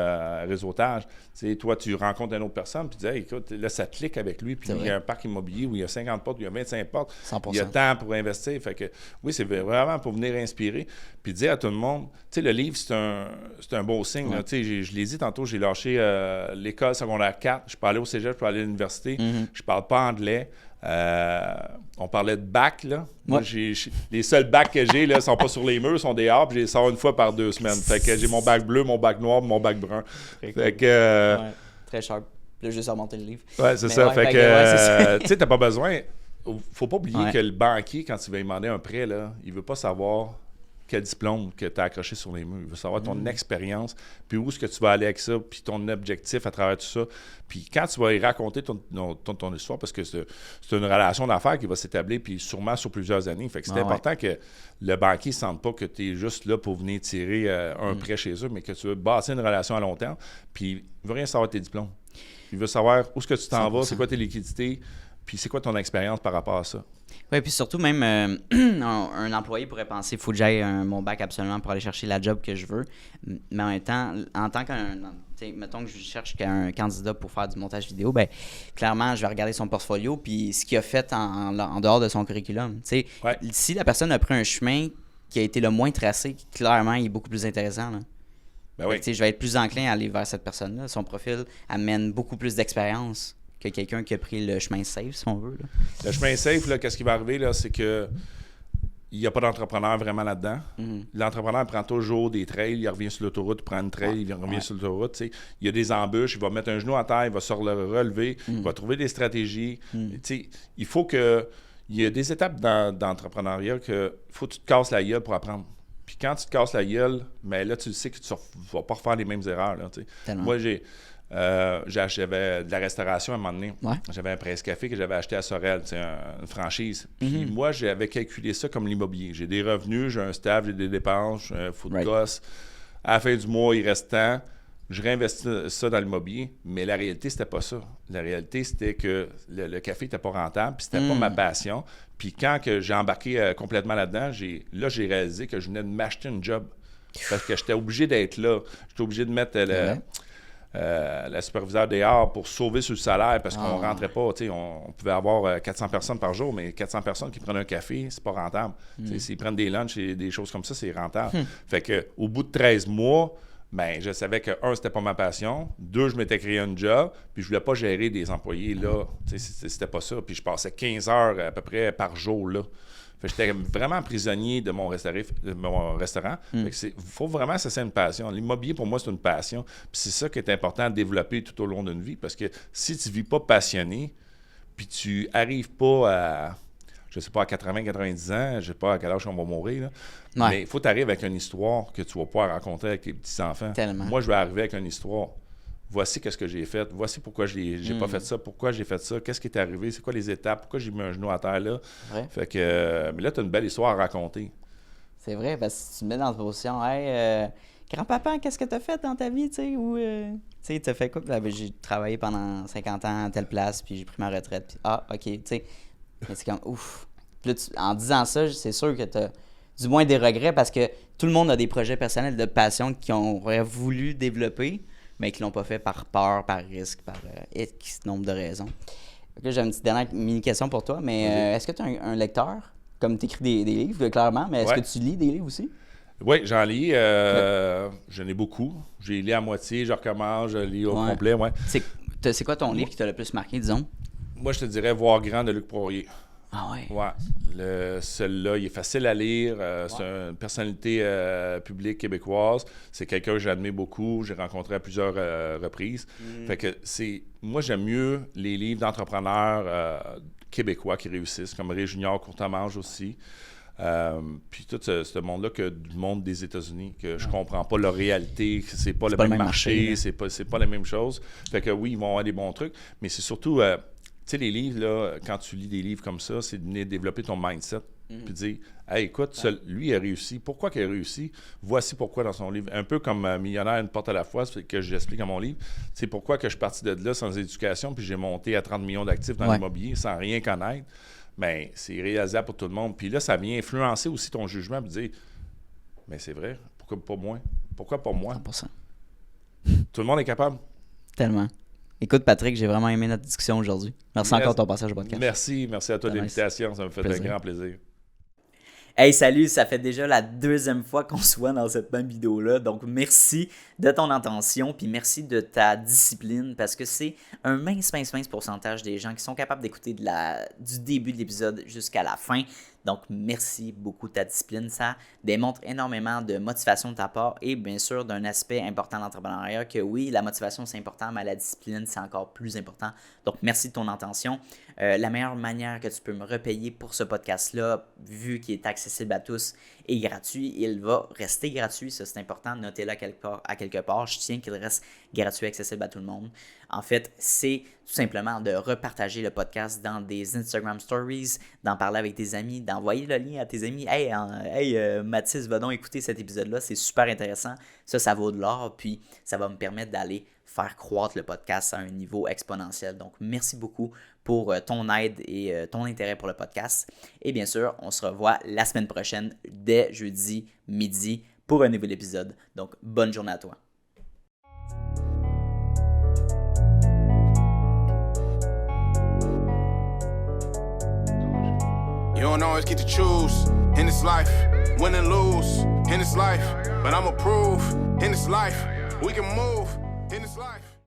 réseautages. Tu sais, toi, tu rencontres une autre personne, puis tu dis, hey, écoute, là, ça clique avec lui, puis il y a un parc immobilier où il y a 50 portes, où il y a 25 portes. 100%. Il y a temps pour investir. Fait que, oui, c'est vraiment pour venir inspirer, puis dire à tout le monde, tu sais, le livre, c'est un beau signe. Ouais. Tu sais, je l'ai dit tantôt, j'ai lâché l'école secondaire 4. Je peux aller au cégep, je peux aller à l'université. Je parle pas anglais. On parlait de bac, là. Moi, les seuls bacs que j'ai, là, sont pas sur les murs, sont dehors, puis je les sors une fois par 2 semaines. Fait que j'ai mon bac bleu, mon bac noir, mon bac brun. Fait que... Très sharp. Là, juste à remonter le livre. Ouais, c'est ça. Fait que, tu sais, t'as pas besoin... Faut pas oublier que le banquier, quand il va lui demander un prêt, là, il veut pas savoir quel diplôme que tu as accroché sur les murs. Il veut savoir ton expérience, puis où est-ce que tu vas aller avec ça, puis ton objectif à travers tout ça. Puis quand tu vas y raconter ton histoire, parce que c'est une relation d'affaires qui va s'établir, puis sûrement sur plusieurs années. Fait que c'est important que le banquier ne sente pas que tu es juste là pour venir tirer un prêt chez eux, mais que tu veux bâtir une relation à long terme. Puis il ne veut rien savoir de tes diplômes. Il veut savoir où est-ce que tu t'en vas, c'est quoi tes liquidités, puis c'est quoi ton expérience par rapport à ça. Oui, puis surtout, même un employé pourrait penser qu'il faut que j'aille mon bac absolument pour aller chercher la job que je veux. Mais en même temps, en tant mettons que je cherche un candidat pour faire du montage vidéo, ben clairement, je vais regarder son portfolio puis ce qu'il a fait en dehors de son curriculum. Si la personne a pris un chemin qui a été le moins tracé, clairement, il est beaucoup plus intéressant. Là. Ben oui. Je vais être plus enclin à aller vers cette personne-là. Son profil amène beaucoup plus d'expérience que quelqu'un qui a pris le chemin safe, si on veut. Là. Le chemin safe, là, qu'est-ce qui va arriver, là, c'est que il n'y a pas d'entrepreneur vraiment là-dedans. L'entrepreneur prend toujours des trails, il revient sur l'autoroute, il prend une trail, il revient sur l'autoroute. T'sais. Il y a des embûches, il va mettre un genou à terre, il va se le relever, il va trouver des stratégies. Il faut que... Il y a des étapes d'entrepreneuriat que faut que tu te casses la gueule pour apprendre. Puis quand tu te casses la gueule, mais là, tu sais que tu ne vas pas refaire les mêmes erreurs. Là, moi, j'avais de la restauration à un moment donné. J'avais un presse-café que j'avais acheté à Sorel, une franchise. Puis moi, j'avais calculé ça comme l'immobilier. J'ai des revenus, j'ai un staff, j'ai des dépenses, j'ai un fou de gosse. À la fin du mois, il reste tant. Je réinvestis ça dans l'immobilier, mais la réalité, c'était pas ça. La réalité, c'était que le café n'était pas rentable, puis c'était pas ma passion. Puis quand que j'ai embarqué complètement là-dedans, j'ai réalisé que je venais de m'acheter une job. Parce que j'étais obligé d'être là. J'étais obligé de mettre la superviseure dehors pour sauver sur le salaire parce qu'on rentrait pas. On pouvait avoir 400 personnes par jour, mais 400 personnes qui prennent un café, c'est pas rentable. S'ils prennent des lunchs et des choses comme ça, c'est rentable. Fait que au bout de 13 mois, ben, je savais que, 1, c'était pas ma passion. 2, je m'étais créé un job. Puis je voulais pas gérer des employés, là. C'était pas ça. Puis je passais 15 heures à peu près par jour, là. Fait que j'étais vraiment prisonnier de mon restaurant. Fait que faut vraiment que ça soit une passion. L'immobilier, pour moi, c'est une passion. Puis c'est ça qui est important de développer tout au long d'une vie. Parce que si tu vis pas passionné, puis tu arrives pas à... Je sais pas, à 80, 90 ans, je sais pas à quel âge on va mourir, là. Mais il faut t'arriver avec une histoire que tu vas pouvoir raconter avec tes petits-enfants. Tellement. Moi, je vais arriver avec une histoire. Voici qu'est-ce que j'ai fait. Voici pourquoi j'ai pas fait ça. Pourquoi j'ai fait ça. Qu'est-ce qui est arrivé. C'est quoi les étapes. Pourquoi j'ai mis un genou à terre là. Fait que, mais là, tu as une belle histoire à raconter. C'est vrai, parce que si tu te mets dans cette position, hey, grand-papa, qu'est-ce que t'as fait dans ta vie, tu sais, ou, tu sais, t'as fait quoi? Là, ben, j'ai travaillé pendant 50 ans à telle place, puis j'ai pris ma retraite, puis ok, tu sais. Mais c'est comme, ouf. Puis là, en disant ça, c'est sûr que t'as du moins des regrets, parce que tout le monde a des projets personnels de passion qu'ils auraient voulu développer, mais qui l'ont pas fait par peur, par risque, par X nombre de raisons. Là, j'ai une petite dernière mini-question pour toi, mais est-ce que tu es un lecteur? Comme tu écris des livres, clairement, mais est-ce que tu lis des livres aussi? Oui, j'en lis. J'en ai beaucoup. J'ai lu à moitié, je recommence, je lis au complet. Ouais. C'est quoi ton livre qui t'a le plus marqué, disons? Moi, je te dirais Voir grand de Luc Poirier. Ah ouais? Ouais. Celui-là, il est facile à lire. C'est une personnalité publique québécoise. C'est quelqu'un que j'admire beaucoup. J'ai rencontré à plusieurs reprises. Fait que moi, j'aime mieux les livres d'entrepreneurs québécois qui réussissent, comme Ray Junior, Courtemanche aussi. Puis tout ce monde-là que du monde des États-Unis, que je comprends pas leur réalité, que c'est pas le même marché, c'est pas la même chose. Fait que oui, ils vont avoir des bons trucs, mais c'est surtout, tu sais, les livres, là, quand tu lis des livres comme ça, c'est de venir développer ton mindset. Puis dire, hey, écoute, lui, il a réussi. Pourquoi qu'il a réussi? Voici pourquoi dans son livre. Un peu comme Millionnaire, une porte à la fois, c'est que j'explique dans mon livre. C'est pourquoi que je suis parti de là sans éducation, puis j'ai monté à 30 millions d'actifs dans l'immobilier sans rien connaître. Bien, c'est réalisable pour tout le monde. Puis là, ça vient influencer aussi ton jugement, puis dire, mais c'est vrai, pourquoi pas moi? Pourquoi pas moi? 100%. Tout le monde est capable. Tellement. Écoute, Patrick, j'ai vraiment aimé notre discussion aujourd'hui. Merci encore de ton passage au podcast. Merci à toi de l'invitation. Ça me fait un grand plaisir. Hey, salut, ça fait déjà la deuxième fois qu'on se voit dans cette même vidéo-là. Donc, merci de ton attention, puis merci de ta discipline, parce que c'est un mince pourcentage des gens qui sont capables d'écouter du début de l'épisode jusqu'à la fin. Donc, merci beaucoup de ta discipline. Ça démontre énormément de motivation de ta part et bien sûr d'un aspect important de l'entrepreneuriat que oui, la motivation c'est important, mais la discipline c'est encore plus important. Donc, merci de ton attention. La meilleure manière que tu peux me repayer pour ce podcast-là, vu qu'il est accessible à tous et gratuit, il va rester gratuit. Ça, c'est important. Notez-le à quelque part. Je tiens qu'il reste gratuit, accessible à tout le monde. En fait, c'est tout simplement de repartager le podcast dans des Instagram Stories, d'en parler avec tes amis, d'envoyer le lien à tes amis. Hey, Mathis, va donc écouter cet épisode-là. C'est super intéressant. Ça vaut de l'or. Puis, ça va me permettre d'aller faire croître le podcast à un niveau exponentiel. Donc, merci beaucoup pour ton aide et ton intérêt pour le podcast. Et bien sûr, on se revoit la semaine prochaine dès jeudi midi pour un nouvel épisode. Donc, bonne journée à toi. You don't always get to choose in this life, win and lose in this life, but I'ma prove in this life we can move in this life.